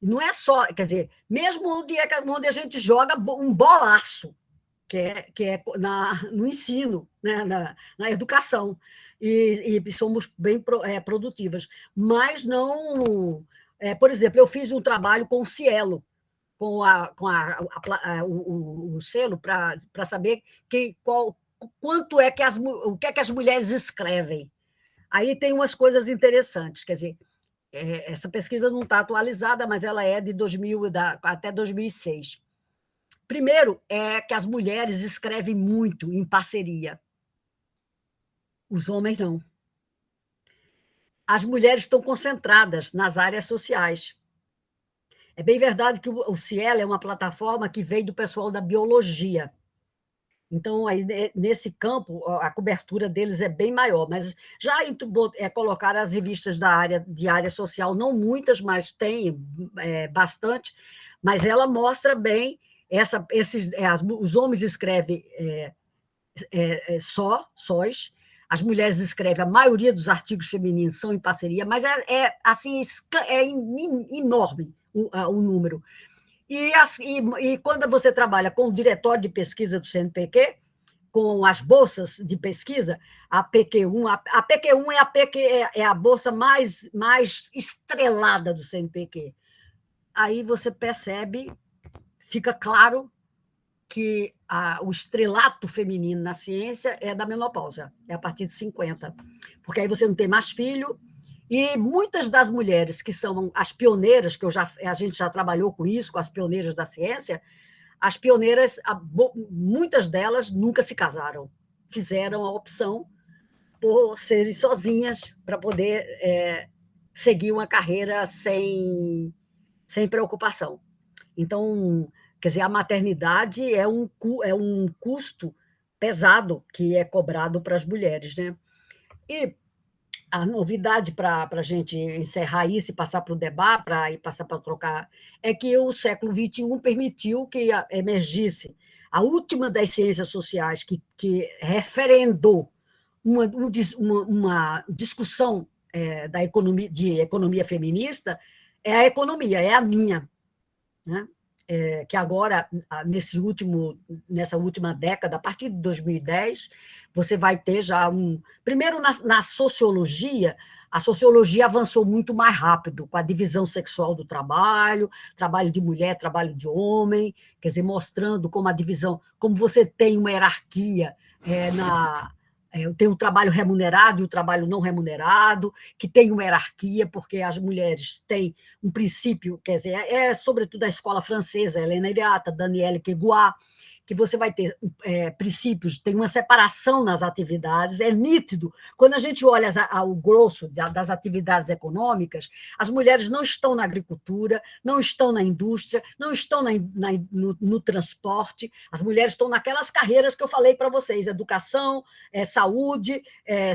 Não é só, quer dizer, mesmo onde a gente joga um bolaço, no ensino, né? na educação, e somos bem produtivas. Mas não... por exemplo, eu fiz um trabalho com o Cielo, com o selo, para saber quanto é que o que é que as mulheres escrevem. Aí tem umas coisas interessantes, quer dizer, essa pesquisa não está atualizada, mas ela é de 2000 até 2006. Primeiro, é que as mulheres escrevem muito em parceria. Os homens não. As mulheres estão concentradas nas áreas sociais. É bem verdade que o Cielo é uma plataforma que veio do pessoal da biologia. Então, aí, nesse campo, a cobertura deles é bem maior. Mas já colocar as revistas de área social, não muitas, mas tem bastante, mas ela mostra bem os homens escrevem sós, as mulheres escrevem, a maioria dos artigos femininos são em parceria, mas assim, enorme o número. E quando você trabalha com o diretório de pesquisa do CNPq, com as bolsas de pesquisa, a PQ1, a PQ1 é a bolsa mais estrelada do CNPq. Aí você percebe, fica claro que o estrelato feminino na ciência é da menopausa, é a partir de 50, porque aí você não tem mais filho, e muitas das mulheres que são as pioneiras, que a gente já trabalhou com isso, com as pioneiras da ciência, as pioneiras, muitas delas nunca se casaram, fizeram a opção por serem sozinhas para poder seguir uma carreira sem preocupação. Então, quer dizer, a maternidade é um custo pesado que é cobrado para as mulheres, né? E a novidade para a gente encerrar isso e passar para o debate, e passar para trocar, é que o século XXI permitiu que emergisse a última das ciências sociais que referendou uma discussão de economia feminista, é a economia, é a minha, né? Que agora, nessa última década, a partir de 2010, você vai ter já Primeiro, na sociologia, a sociologia avançou muito mais rápido, com a divisão sexual do trabalho de mulher, trabalho de homem, quer dizer, mostrando como como você tem uma hierarquia tem o trabalho remunerado e o trabalho não remunerado, que tem uma hierarquia, porque as mulheres têm um princípio, quer dizer, sobretudo a escola francesa, Helena Iriata, Danielle Kegois, que você vai ter princípios, tem uma separação nas atividades, é nítido. Quando a gente olha o grosso das atividades econômicas, as mulheres não estão na agricultura, não estão na indústria, não estão no transporte, as mulheres estão naquelas carreiras que eu falei para vocês, educação, saúde,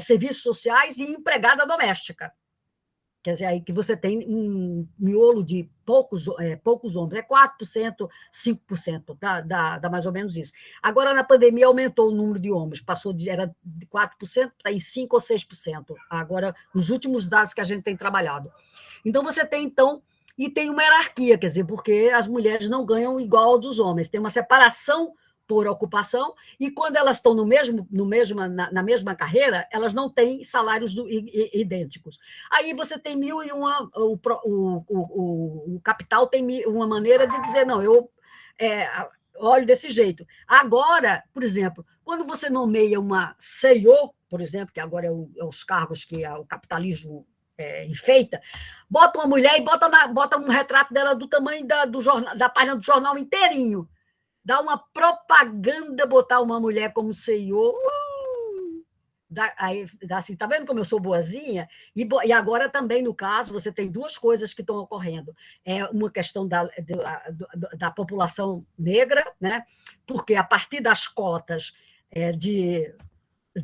serviços sociais e empregada doméstica. Quer dizer, aí que você tem um miolo de poucos homens, 4%, 5%, dá mais ou menos isso. Agora, na pandemia, aumentou o número de homens, era de 4% para em 5% ou 6%, agora, nos últimos dados que a gente tem trabalhado. Então, você tem, e tem uma hierarquia, quer dizer, porque as mulheres não ganham igual ao dos homens, tem uma separação por ocupação, e quando elas estão na mesma carreira, elas não têm salários idênticos. Aí você tem o capital tem uma maneira de dizer, não, eu olho desse jeito. Agora, por exemplo, quando você nomeia uma CEO, por exemplo, que agora é os cargos que o capitalismo enfeita, bota uma mulher e bota um retrato dela do tamanho da página do jornal inteirinho, dá uma propaganda botar uma mulher como CEO. Assim, tá vendo como eu sou boazinha? E agora também, no caso, você tem duas coisas que estão ocorrendo. Uma questão da população negra, né? Porque a partir das cotas de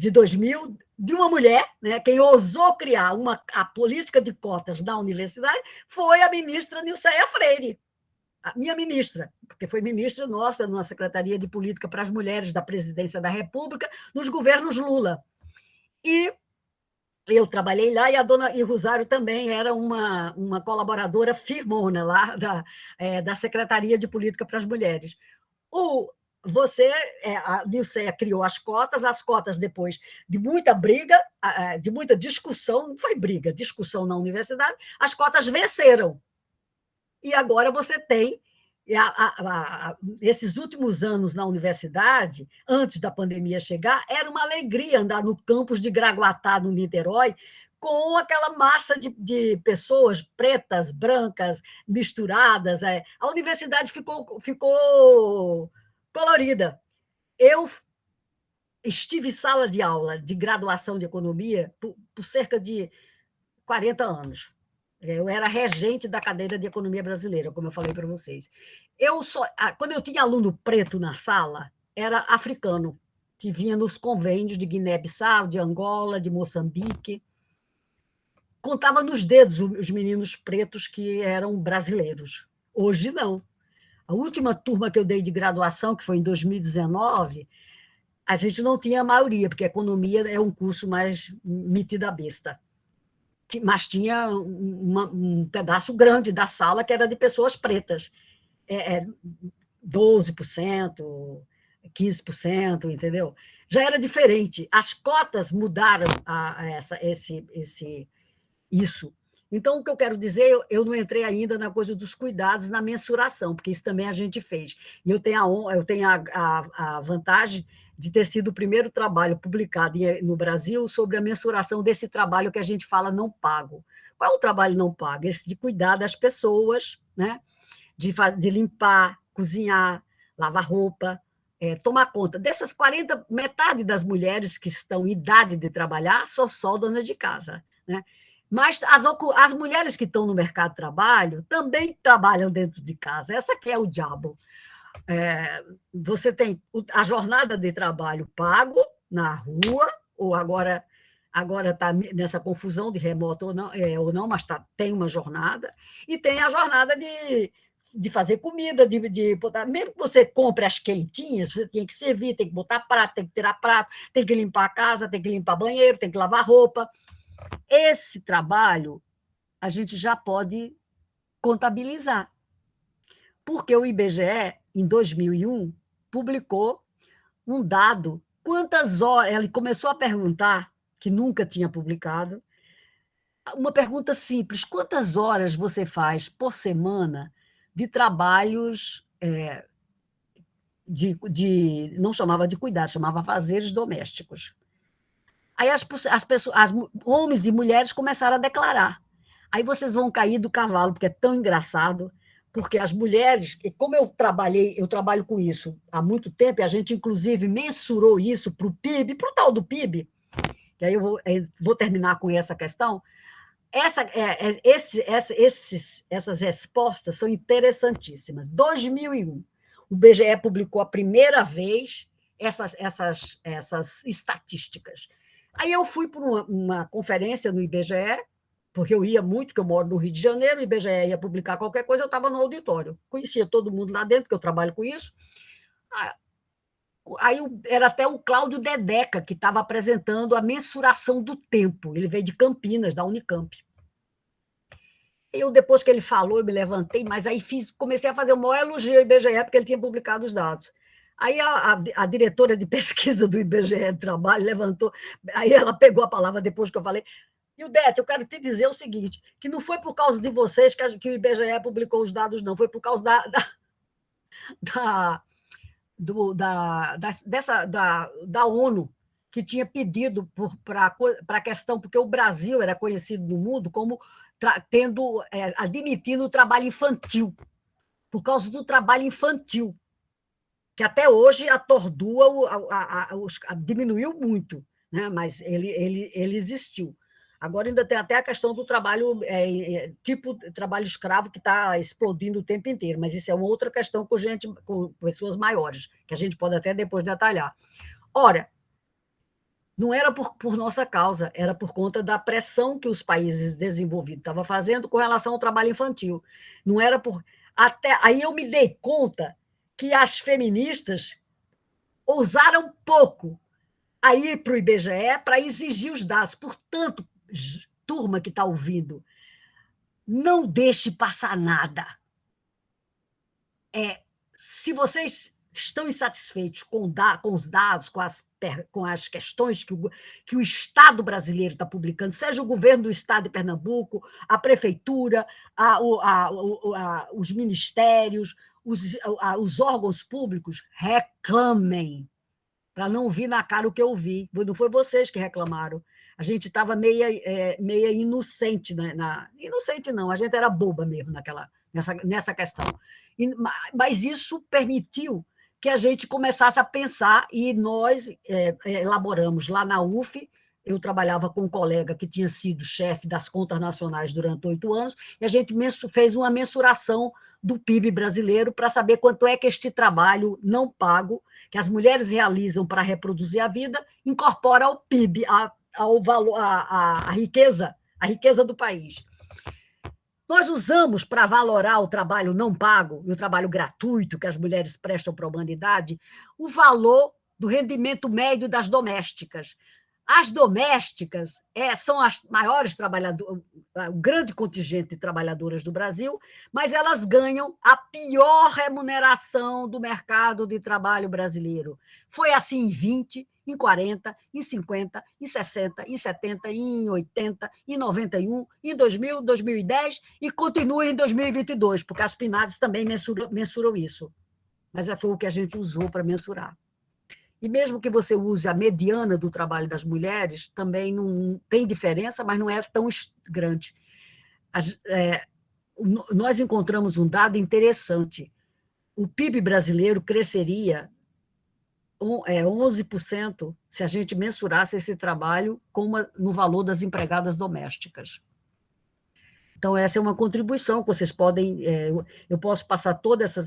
2000, de uma mulher, né? Quem ousou criar a política de cotas na universidade foi a ministra Nilceia Freire, a minha ministra, porque foi ministra nossa na Secretaria de Política para as Mulheres da Presidência da República, nos governos Lula. E eu trabalhei lá, e a dona Rosário também era uma colaboradora firmona lá da Secretaria de Política para as Mulheres. a Nilceia criou as cotas depois de muita briga, de muita discussão, não foi briga, discussão na universidade, as cotas venceram. E agora você tem esses últimos anos na universidade, antes da pandemia chegar, era uma alegria andar no campus de Graguatá, no Niterói, com aquela massa de pessoas pretas, brancas, misturadas. A universidade ficou colorida. Eu estive em sala de aula de graduação de economia por cerca de 40 anos. Eu era regente da cadeira de economia brasileira, como eu falei para vocês. Quando eu tinha aluno preto na sala, era africano, que vinha nos convênios de Guiné-Bissau, de Angola, de Moçambique. Contava nos dedos os meninos pretos que eram brasileiros. Hoje, não. A última turma que eu dei de graduação, que foi em 2019, a gente não tinha a maioria, porque a economia é um curso mais metido a besta. Mas tinha um pedaço grande da sala que era de pessoas pretas. 12%, 15%, entendeu? Já era diferente. As cotas mudaram isso. Então, o que eu quero dizer, eu não entrei ainda na coisa dos cuidados, na mensuração, porque isso também a gente fez. E eu tenho a vantagem de ter sido o primeiro trabalho publicado no Brasil sobre a mensuração desse trabalho que a gente fala não pago. Qual é o trabalho não pago? Esse de cuidar das pessoas, né? De limpar, cozinhar, lavar roupa, tomar conta. Dessas 40, metade das mulheres que estão em idade de trabalhar são só dona de casa, né? Mas as mulheres que estão no mercado de trabalho também trabalham dentro de casa. Essa que é o diabo. Você tem a jornada de trabalho pago na rua, ou agora está nessa confusão de remoto ou não, mas tem uma jornada, e tem a jornada de fazer comida, de botar, mesmo que você compre as quentinhas, você tem que servir, tem que botar prato, tem que tirar prato, tem que limpar a casa, tem que limpar banheiro, tem que lavar roupa. Esse trabalho a gente já pode contabilizar, porque o IBGE, em 2001, publicou um dado, quantas horas, ele começou a perguntar, que nunca tinha publicado, uma pergunta simples, quantas horas você faz por semana de trabalhos, não chamava de cuidar, chamava fazeres domésticos. Aí as pessoas, homens e mulheres começaram a declarar. Aí vocês vão cair do cavalo, porque é tão engraçado, porque as mulheres, como eu trabalho com isso há muito tempo, e a gente, inclusive, mensurou isso para o PIB, para o tal do PIB, que aí eu vou terminar com essa questão. Essas respostas são interessantíssimas. 2001, o IBGE publicou a primeira vez essas estatísticas. Aí eu fui para uma conferência no IBGE, porque eu ia muito, porque eu moro no Rio de Janeiro, o IBGE ia publicar qualquer coisa, eu estava no auditório. Conhecia todo mundo lá dentro, porque eu trabalho com isso. Aí era até o Cláudio Dedeca, que estava apresentando a mensuração do tempo. Ele veio de Campinas, da Unicamp. Depois que ele falou, eu me levantei, mas aí comecei a fazer o maior elogio ao IBGE, porque ele tinha publicado os dados. Aí a diretora de pesquisa do IBGE de Trabalho levantou, aí ela pegou a palavra depois que eu falei. Ildete, eu quero te dizer o seguinte, que não foi por causa de vocês que o IBGE publicou os dados, não, foi por causa da ONU, que tinha pedido para a questão, porque o Brasil era conhecido no mundo como admitindo o trabalho infantil, por causa do trabalho infantil, que até hoje atordua, diminuiu muito, né? Mas ele existiu. Agora ainda tem até a questão do trabalho, tipo trabalho escravo, que está explodindo o tempo inteiro, mas isso é uma outra questão com pessoas maiores, que a gente pode até depois detalhar. Ora, não era por nossa causa, era por conta da pressão que os países desenvolvidos estavam fazendo com relação ao trabalho infantil. Não era por... Aí eu me dei conta que as feministas ousaram pouco a ir para o IBGE para exigir os dados. Portanto, turma que está ouvindo, não deixe passar nada. Se vocês estão insatisfeitos com os dados, com as questões que o Estado brasileiro está publicando, seja o governo do Estado de Pernambuco, a prefeitura, os ministérios, os órgãos públicos, reclamem, para não ouvir na cara o que eu vi. Não foi vocês que reclamaram. A gente estava meia inocente. Inocente não, a gente era boba mesmo nessa questão. Mas isso permitiu que a gente começasse a pensar, e nós elaboramos lá na UF. Eu trabalhava com um colega que tinha sido chefe das contas nacionais durante 8 anos, e a gente fez uma mensuração do PIB brasileiro para saber quanto é que este trabalho não pago, que as mulheres realizam para reproduzir a vida, incorpora ao PIB, ao valor, a riqueza do país. Nós usamos para valorar o trabalho não pago e o trabalho gratuito que as mulheres prestam para a humanidade o valor do rendimento médio das domésticas. As domésticas são as maiores trabalhadoras, o grande contingente de trabalhadoras do Brasil, mas elas ganham a pior remuneração do mercado de trabalho brasileiro. Foi assim em 20, em 40, em 50, em 60, em 70, em 80, em 91, em 2000, 2010 e continua em 2022, porque as PNADs também mensuram isso. Mas foi o que a gente usou para mensurar. E mesmo que você use a mediana do trabalho das mulheres, também não tem diferença, mas não é tão grande. Nós encontramos um dado interessante. O PIB brasileiro cresceria 11% se a gente mensurasse esse trabalho no valor das empregadas domésticas. Então, essa é uma contribuição que vocês podem... eu posso passar todos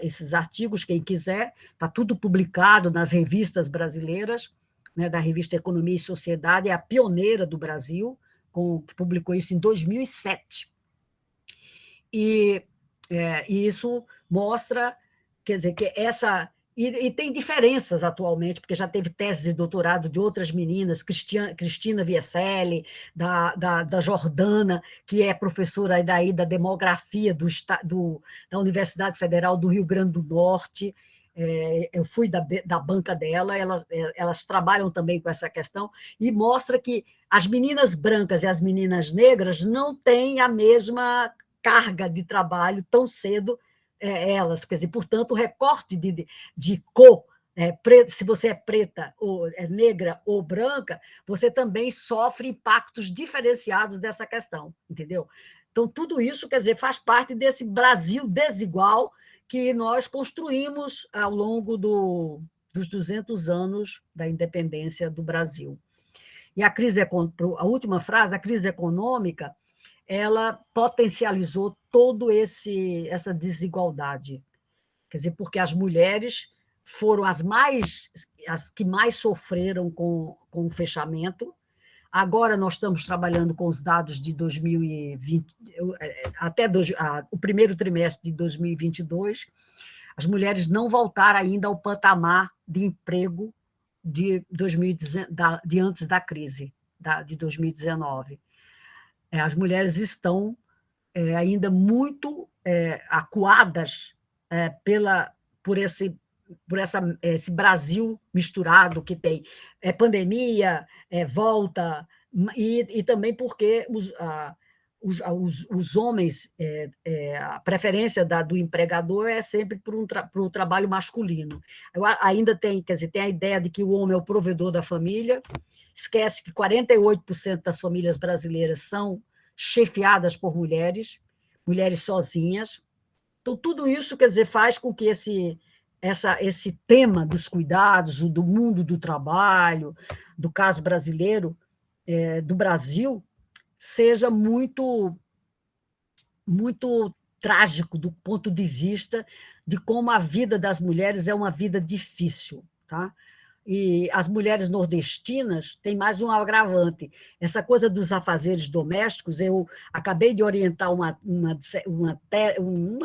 esses artigos, quem quiser, está tudo publicado nas revistas brasileiras, né, da revista Economia e Sociedade, é a pioneira do Brasil, que publicou isso em 2007. E isso mostra, quer dizer, que essa... E tem diferenças atualmente, porque já teve tese de doutorado de outras meninas, Cristina Vieselli, da Jordana, que é professora daí da demografia da Universidade Federal do Rio Grande do Norte. Eu fui da banca dela, elas trabalham também com essa questão, e mostra que as meninas brancas e as meninas negras não têm a mesma carga de trabalho tão cedo, elas, quer dizer, portanto, o recorte de cor, se você é preta, ou é negra ou branca, você também sofre impactos diferenciados dessa questão, entendeu? Então, tudo isso, quer dizer, faz parte desse Brasil desigual que nós construímos ao longo dos 200 anos da independência do Brasil. E a última frase, a crise econômica, ela potencializou toda essa desigualdade. Quer dizer, porque as mulheres foram as que mais sofreram com o fechamento. Agora nós estamos trabalhando com os dados de 2020, até o primeiro trimestre de 2022. As mulheres não voltaram ainda ao patamar de emprego de antes da crise, de 2019. As mulheres estão ainda muito acuadas por esse Brasil misturado que tem pandemia, volta, e também porque os homens, a preferência do empregador é sempre para o trabalho masculino. Ainda tem, quer dizer, tem a ideia de que o homem é o provedor da família, esquece que 48% das famílias brasileiras são chefiadas por mulheres sozinhas. Então, tudo isso, quer dizer, faz com que esse tema dos cuidados, do mundo do trabalho, do caso brasileiro, do Brasil, seja muito, muito trágico do ponto de vista de como a vida das mulheres é uma vida difícil, tá? E as mulheres nordestinas têm mais um agravante. Essa coisa dos afazeres domésticos, eu acabei de orientar uma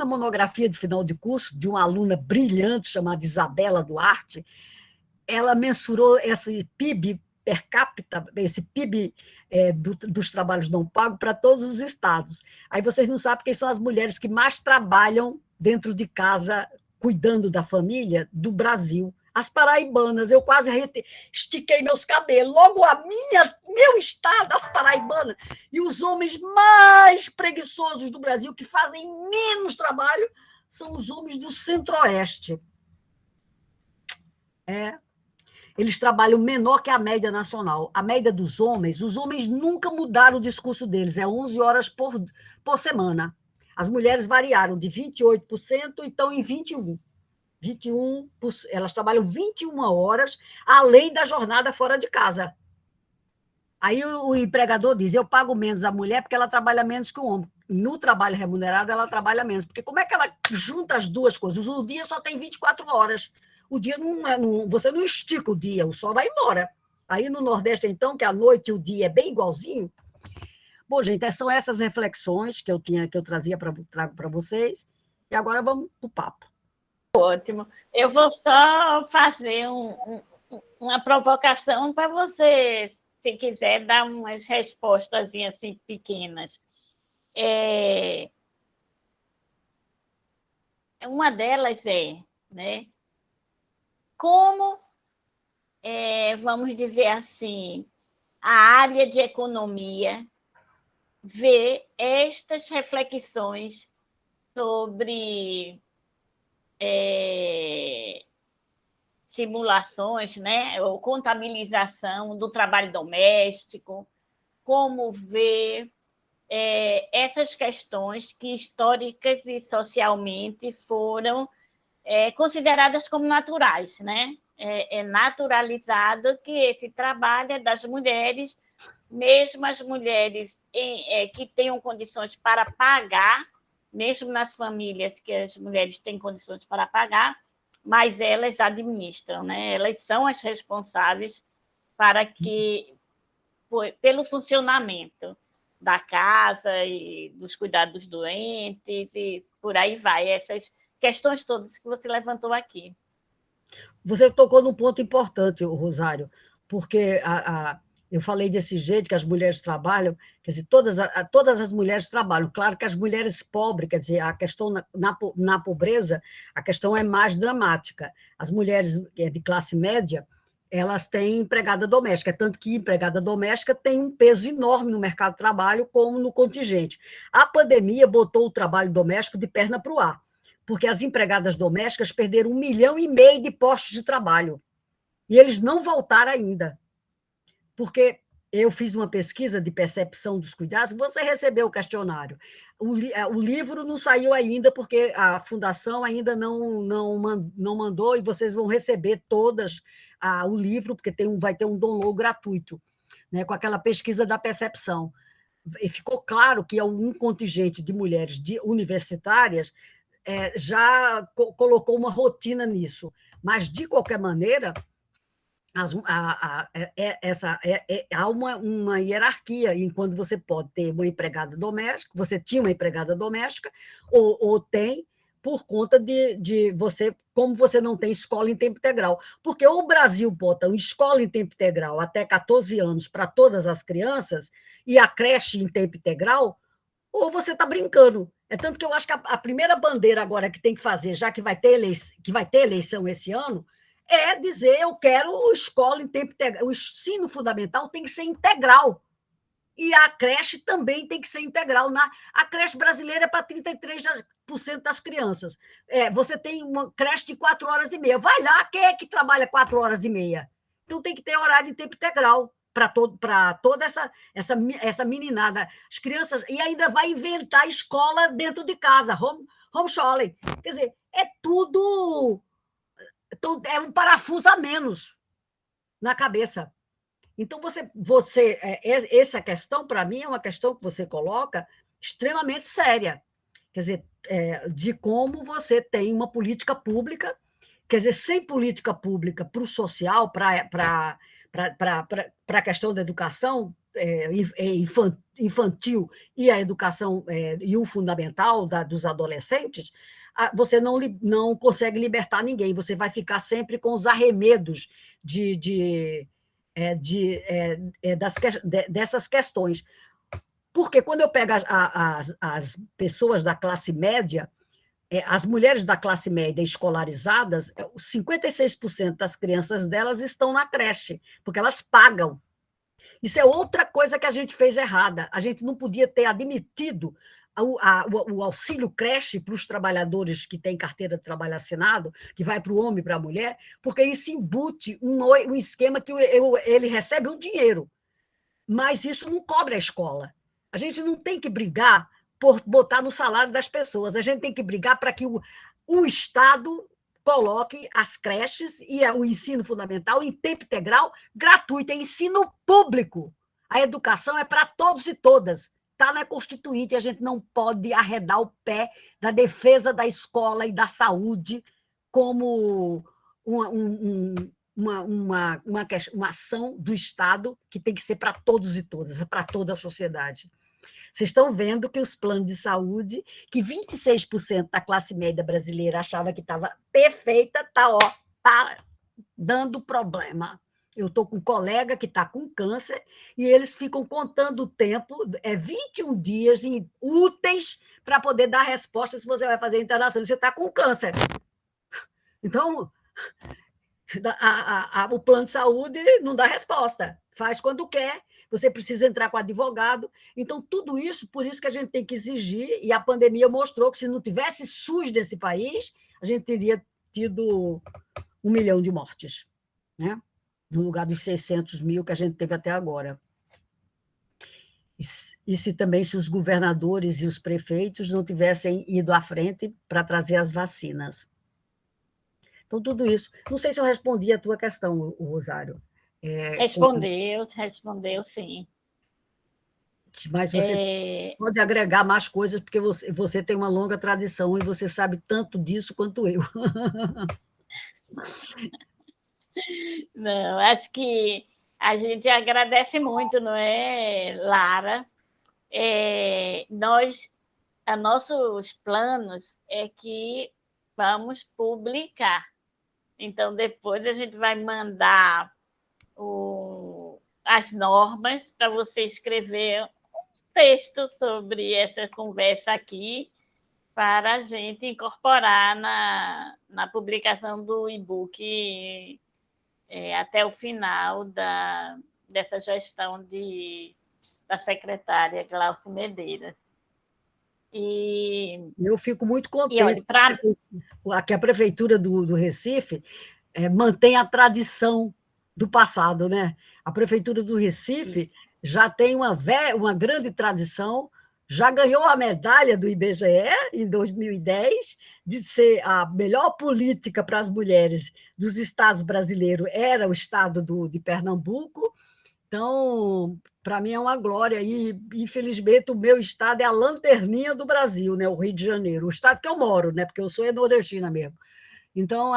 monografia de final de curso de uma aluna brilhante chamada Isabela Duarte. Ela mensurou esse PIB per capita, esse PIB dos trabalhos não pagos para todos os estados. Aí vocês não sabem quem são as mulheres que mais trabalham dentro de casa cuidando da família do Brasil. As paraibanas, eu quase estiquei meus cabelos. Logo meu estado, as paraibanas, e os homens mais preguiçosos do Brasil, que fazem menos trabalho, são os homens do Centro-Oeste. Eles trabalham menor que a média nacional. A média dos homens, os homens nunca mudaram o discurso deles, é 11 horas por semana. As mulheres variaram de 28% e estão em 21%. Elas trabalham 21 horas, além da jornada fora de casa. Aí o empregador diz, eu pago menos a mulher porque ela trabalha menos que o homem. No trabalho remunerado, ela trabalha menos. Porque como é que ela junta as duas coisas? O dia só tem 24 horas. O dia você não estica o dia, o sol vai embora. Aí no Nordeste, então, que a noite e o dia é bem igualzinho. Bom, gente, são essas reflexões que eu trazia para vocês. E agora vamos para o papo. Ótimo. Eu vou só fazer uma provocação para você, se quiser, dar umas respostas assim, pequenas. Uma delas né, como, vamos dizer assim, a área de economia vê estas reflexões sobre simulações, né, ou contabilização do trabalho doméstico, como ver essas questões que históricas e socialmente foram consideradas como naturais, né? É naturalizado que esse trabalho é das mulheres, mesmo as mulheres que tenham condições para pagar, mesmo nas famílias que as mulheres têm condições para pagar, mas elas administram, né? Elas são as responsáveis pelo funcionamento da casa e dos cuidados doentes e por aí vai, essas questões todas que você levantou aqui. Você tocou num ponto importante, Rosário, porque eu falei desse jeito que as mulheres trabalham, quer dizer, todas as mulheres trabalham. Claro que as mulheres pobres, quer dizer, a questão na pobreza, a questão é mais dramática. As mulheres de classe média, elas têm empregada doméstica, tanto que empregada doméstica tem um peso enorme no mercado de trabalho, como no contingente. A pandemia botou o trabalho doméstico de perna para o ar, porque as empregadas domésticas perderam 1,5 milhão de postos de trabalho, e eles não voltaram ainda. Porque eu fiz uma pesquisa de percepção dos cuidados, você recebeu o questionário. O livro não saiu ainda, porque a fundação ainda não mandou, e vocês vão receber todas o livro, porque vai ter um download gratuito, né, com aquela pesquisa da percepção. E ficou claro que um contingente de mulheres universitárias já colocou uma rotina nisso. Mas, de qualquer maneira, há uma hierarquia em quando você pode ter uma empregada doméstica, você tinha uma empregada doméstica, ou tem, por conta de você, como você não tem escola em tempo integral. Porque o Brasil bota uma escola em tempo integral até 14 anos para todas as crianças, e a creche em tempo integral, ou você está brincando. É tanto que eu acho que a primeira bandeira agora que tem que fazer, já que vai ter eleição esse ano, é dizer, eu quero escola em tempo integral. O ensino fundamental tem que ser integral. E a creche também tem que ser integral. A creche brasileira é para 33% das crianças. Você tem uma creche de 4 horas e meia. Vai lá, quem é que trabalha 4 horas e meia? Então tem que ter horário em tempo integral para toda essa meninada. As crianças, e ainda vai inventar escola dentro de casa, homeschooling. Quer dizer, é tudo... Então, é um parafuso a menos na cabeça. Então, essa questão, para mim, é uma questão que você coloca extremamente séria. Quer dizer, de como você tem uma política pública, quer dizer, sem política pública para o social, para a questão da educação infantil e a educação e o fundamental dos adolescentes, você não consegue libertar ninguém, você vai ficar sempre com os arremedos dessas questões. Porque quando eu pego as pessoas da classe média, as mulheres da classe média escolarizadas, 56% das crianças delas estão na creche, porque elas pagam. Isso é outra coisa que a gente fez errada. A gente não podia ter admitido o auxílio creche para os trabalhadores que têm carteira de trabalho assinado, que vai para o homem e para a mulher, porque isso embute um esquema que ele recebe um dinheiro, mas isso não cobre a escola. A gente não tem que brigar por botar no salário das pessoas, a gente tem que brigar para que o Estado coloque as creches e o ensino fundamental em tempo integral, gratuito, é ensino público. A educação é para todos e todas. Está na Constituinte, a gente não pode arredar o pé da defesa da escola e da saúde como uma ação do Estado que tem que ser para todos e todas, para toda a sociedade. Vocês estão vendo que os planos de saúde, que 26% da classe média brasileira achava que estava perfeita, tá dando problema. Eu estou com um colega que está com câncer e eles ficam contando o tempo, 21 dias úteis para poder dar resposta se você vai fazer internação. Você está com câncer. Então, o plano de saúde não dá resposta. Faz quando quer, você precisa entrar com advogado. Então, tudo isso, por isso que a gente tem que exigir, e a pandemia mostrou que se não tivesse SUS nesse país, a gente teria tido 1 milhão de mortes, né? No lugar dos 600 mil que a gente teve até agora. E se os governadores e os prefeitos não tivessem ido à frente para trazer as vacinas. Então, tudo isso. Não sei se eu respondi a tua questão, Rosário. Respondeu, sim. Mas você pode agregar mais coisas, porque você tem uma longa tradição e você sabe tanto disso quanto eu. Não, acho que a gente agradece muito, não é, Lara? Nossos planos é que vamos publicar. Então, depois a gente vai mandar as normas para você escrever um texto sobre essa conversa aqui, para a gente incorporar na publicação do e-book até o final dessa gestão da secretária Glaucia Medeiros. Eu fico muito contente que a Prefeitura do Recife mantém a tradição do passado, né? A Prefeitura do Recife já tem uma grande tradição, já ganhou a medalha do IBGE em 2010, de ser a melhor política para as mulheres dos estados brasileiros, era o estado de Pernambuco. Então, para mim é uma glória, e infelizmente o meu estado é a lanterninha do Brasil, né? O Rio de Janeiro, o estado que eu moro, né? Porque eu sou nordestina mesmo. Então,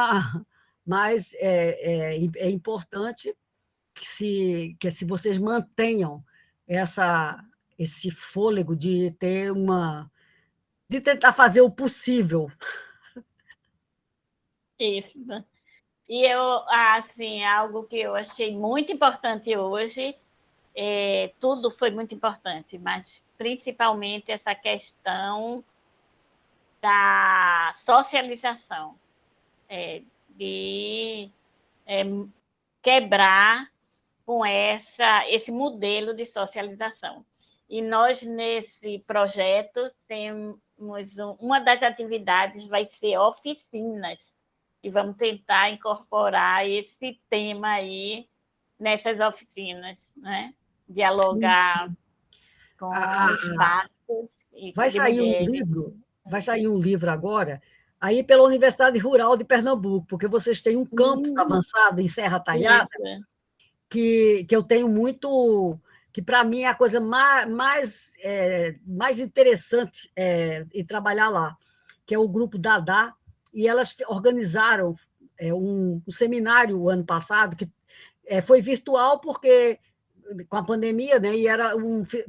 mas é importante que se vocês mantenham esse fôlego de tentar fazer o possível. Isso. E algo que eu achei muito importante hoje, tudo foi muito importante, mas principalmente essa questão da socialização, de quebrar com esse modelo de socialização. E nós, nesse projeto, temos uma das atividades vai ser oficinas, e vamos tentar incorporar esse tema aí nessas oficinas, né? Dialogar com espaços e vai sair um livro agora, aí pela Universidade Rural de Pernambuco, porque vocês têm um campus avançado em Serra Talhada, que eu tenho muito, que para mim é a coisa mais interessante em trabalhar lá, que é o grupo Dadá, e elas organizaram um seminário o ano passado, que foi virtual porque com a pandemia, né, e era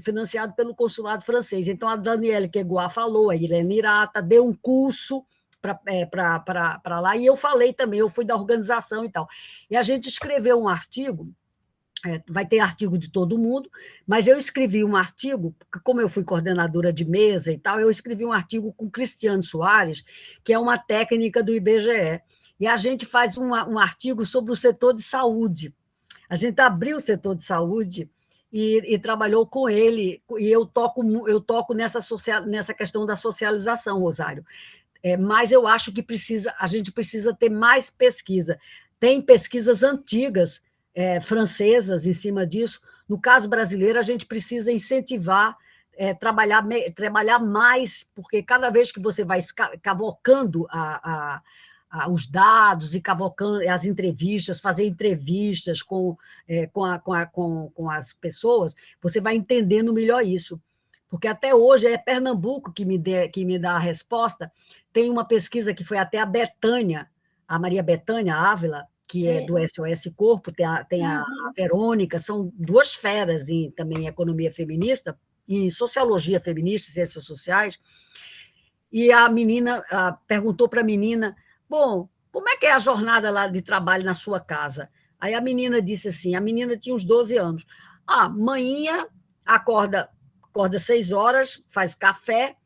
financiado pelo consulado francês. Então, a Daniele Queguá falou, a Irene Irata deu um curso para lá, e eu falei também, eu fui da organização e tal. E a gente escreveu um artigo vai ter artigo de todo mundo, mas eu escrevi um artigo, porque como eu fui coordenadora de mesa e tal, eu escrevi um artigo com Cristiano Soares, que é uma técnica do IBGE, e a gente faz um artigo sobre o setor de saúde. A gente abriu o setor de saúde e trabalhou com ele, e eu toco nessa questão da socialização, Rosário. Mas eu acho que a gente precisa ter mais pesquisa. Tem pesquisas antigas, francesas, em cima disso. No caso brasileiro, a gente precisa incentivar, trabalhar mais, porque cada vez que você vai cavocando os dados e cavocando as entrevistas, fazer entrevistas com as pessoas, você vai entendendo melhor isso. Porque até hoje é Pernambuco que me dá a resposta. Tem uma pesquisa que foi até a Betânia, a Maria Betânia Ávila, que é do SOS Corpo, tem a Verônica, são duas feras também em economia feminista, em sociologia feminista e ciências sociais, e a menina perguntou para a menina, bom, como é que é a jornada lá de trabalho na sua casa? Aí a menina disse assim, a menina tinha uns 12 anos, manhã acorda 6 horas, faz café,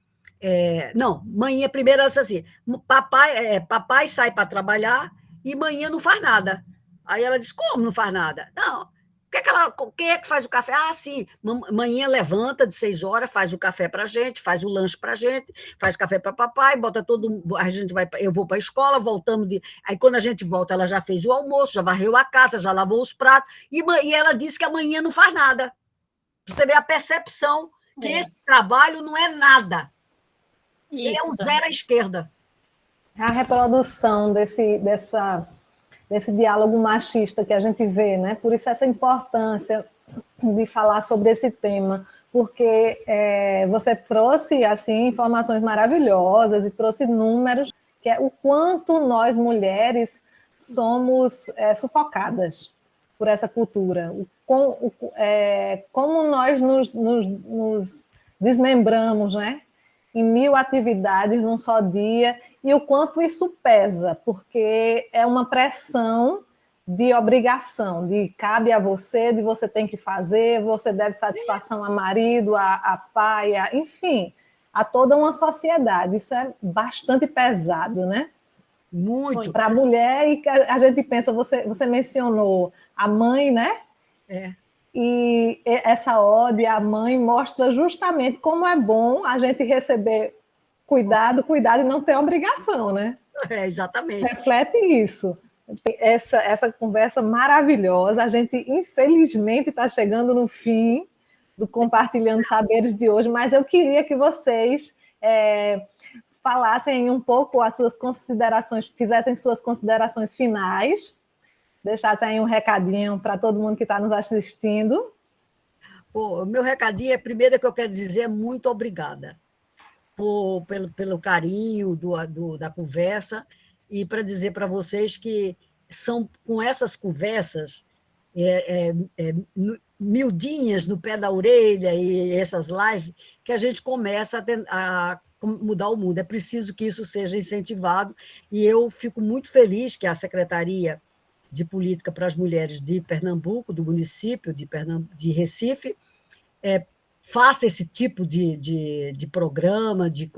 não, manhã primeiro ela disse assim, papai sai para trabalhar e manhã não faz nada. Aí ela disse, como não faz nada? Não, quem é que faz o café? Sim, manhã levanta de 6 horas, faz o café para a gente, faz o lanche para a gente, faz café para papai, bota eu vou para a escola, voltamos aí quando a gente volta, ela já fez o almoço, já varreu a casa, já lavou os pratos, e ela disse que amanhã não faz nada. Você vê a percepção que esse trabalho não é nada. Isso. Ele é um zero à esquerda. É a reprodução desse diálogo machista que a gente vê, né? Por isso essa importância de falar sobre esse tema, porque você trouxe assim informações maravilhosas e trouxe números, que é o quanto nós mulheres somos sufocadas por essa cultura, como nós nos desmembramos, né? Em 1000 atividades num só dia, e o quanto isso pesa, porque é uma pressão de obrigação, de cabe a você, de você tem que fazer, você deve satisfação a marido, a pai, enfim, a toda uma sociedade. Isso é bastante pesado, né? Muito. Para a mulher, e a gente pensa, você mencionou a mãe, né? E essa ode à mãe mostra justamente como é bom a gente receber cuidado e não ter obrigação, né? Exatamente. Reflete isso. Essa conversa maravilhosa. A gente, infelizmente, está chegando no fim do Compartilhando Saberes de hoje, mas eu queria que vocês falassem um pouco as suas considerações, fizessem suas considerações finais, deixassem aí um recadinho para todo mundo que está nos assistindo. O meu recadinho primeiro que eu quero dizer é muito obrigada pelo carinho da conversa, e para dizer para vocês que são com essas conversas miudinhas no pé da orelha e essas lives que a gente começa a mudar o mundo. É preciso que isso seja incentivado, e eu fico muito feliz que a Secretaria de Política para as Mulheres de Pernambuco, do município de Recife, faça esse tipo de programa, de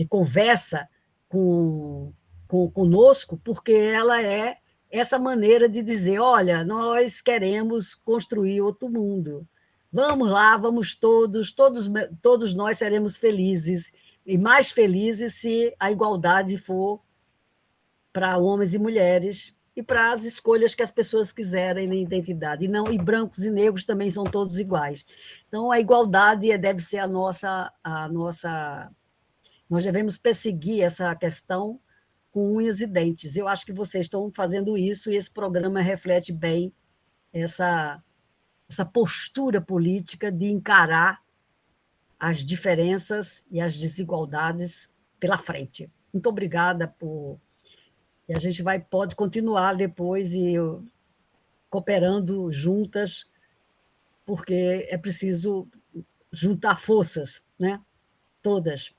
conversa conosco, porque ela é essa maneira de dizer, olha, nós queremos construir outro mundo. Vamos lá, vamos todos nós seremos felizes, e mais felizes se a igualdade for para homens e mulheres e para as escolhas que as pessoas quiserem na identidade. E brancos e negros também são todos iguais. Então, a igualdade deve ser a nossa. Nós devemos perseguir essa questão com unhas e dentes. Eu acho que vocês estão fazendo isso, e esse programa reflete bem essa postura política de encarar as diferenças e as desigualdades pela frente. Muito obrigada e a gente pode continuar depois cooperando juntas, porque é preciso juntar forças, né? Todas.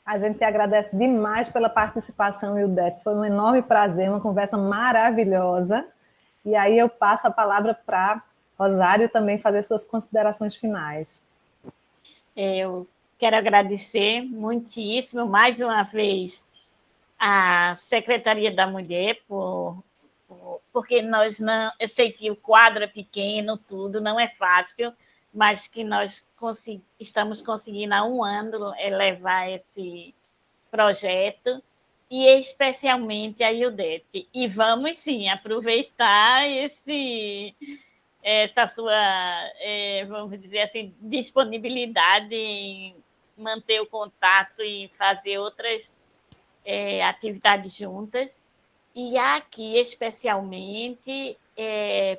A gente agradece demais pela participação, Ildete. Foi um enorme prazer, uma conversa maravilhosa. E aí eu passo a palavra para Rosário também fazer suas considerações finais. Eu quero agradecer muitíssimo, mais uma vez, à Secretaria da Mulher, porque nós não... Eu sei que o quadro é pequeno, tudo, não é fácil, mas que nós estamos conseguindo há um ano levar esse projeto, e especialmente a Ildete. E vamos, sim, aproveitar essa sua, vamos dizer assim, disponibilidade em manter o contato e fazer outras atividades juntas. E aqui, especialmente,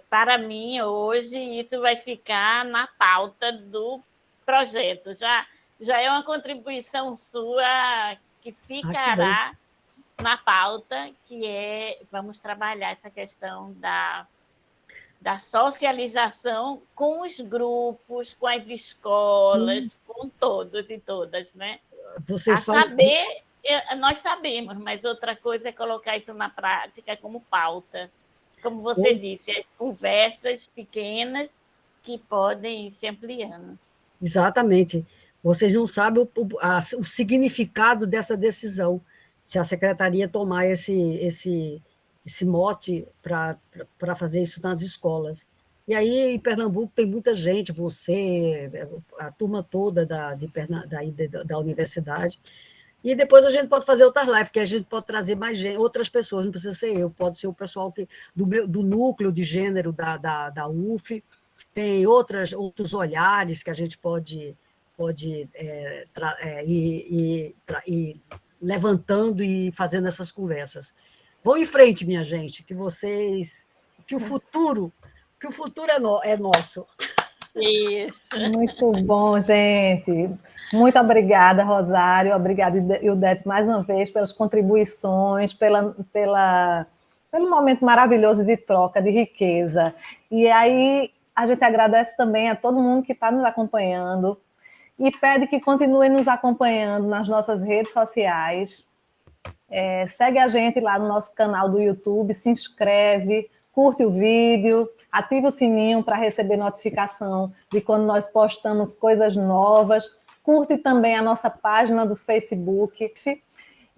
para mim, hoje, isso vai ficar na pauta do projeto. Já é uma contribuição sua que ficará na pauta, que vamos trabalhar essa questão da socialização com os grupos, com as escolas, com todos e todas, né? Saber, nós sabemos, mas outra coisa é colocar isso na prática como pauta. Como você disse, conversas pequenas que podem ir se ampliando. Exatamente. Vocês não sabem o significado dessa decisão, se a secretaria tomar esse mote para fazer isso nas escolas. E aí, em Pernambuco, tem muita gente, você, a turma toda da universidade, e depois a gente pode fazer outras lives, que a gente pode trazer mais gente, outras pessoas, não precisa ser eu, pode ser o pessoal do núcleo de gênero da UF, tem outros olhares que a gente pode ir levantando e fazendo essas conversas. Vão em frente, minha gente, que o futuro é nosso. Isso. Muito bom, gente. Muito obrigada, Rosário. Obrigada, Ildete, mais uma vez, pelas contribuições, pelo momento maravilhoso de troca, de riqueza. E aí, a gente agradece também a todo mundo que está nos acompanhando e pede que continue nos acompanhando nas nossas redes sociais. Segue a gente lá no nosso canal do YouTube, se inscreve, curte o vídeo, ativa o sininho para receber notificação de quando nós postamos coisas novas. Curte também a nossa página do Facebook.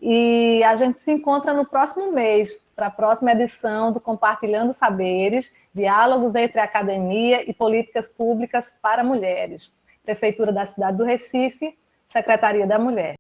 E a gente se encontra no próximo mês, para a próxima edição do Compartilhando Saberes, Diálogos entre Academia e Políticas Públicas para Mulheres. Prefeitura da cidade do Recife, Secretaria da Mulher.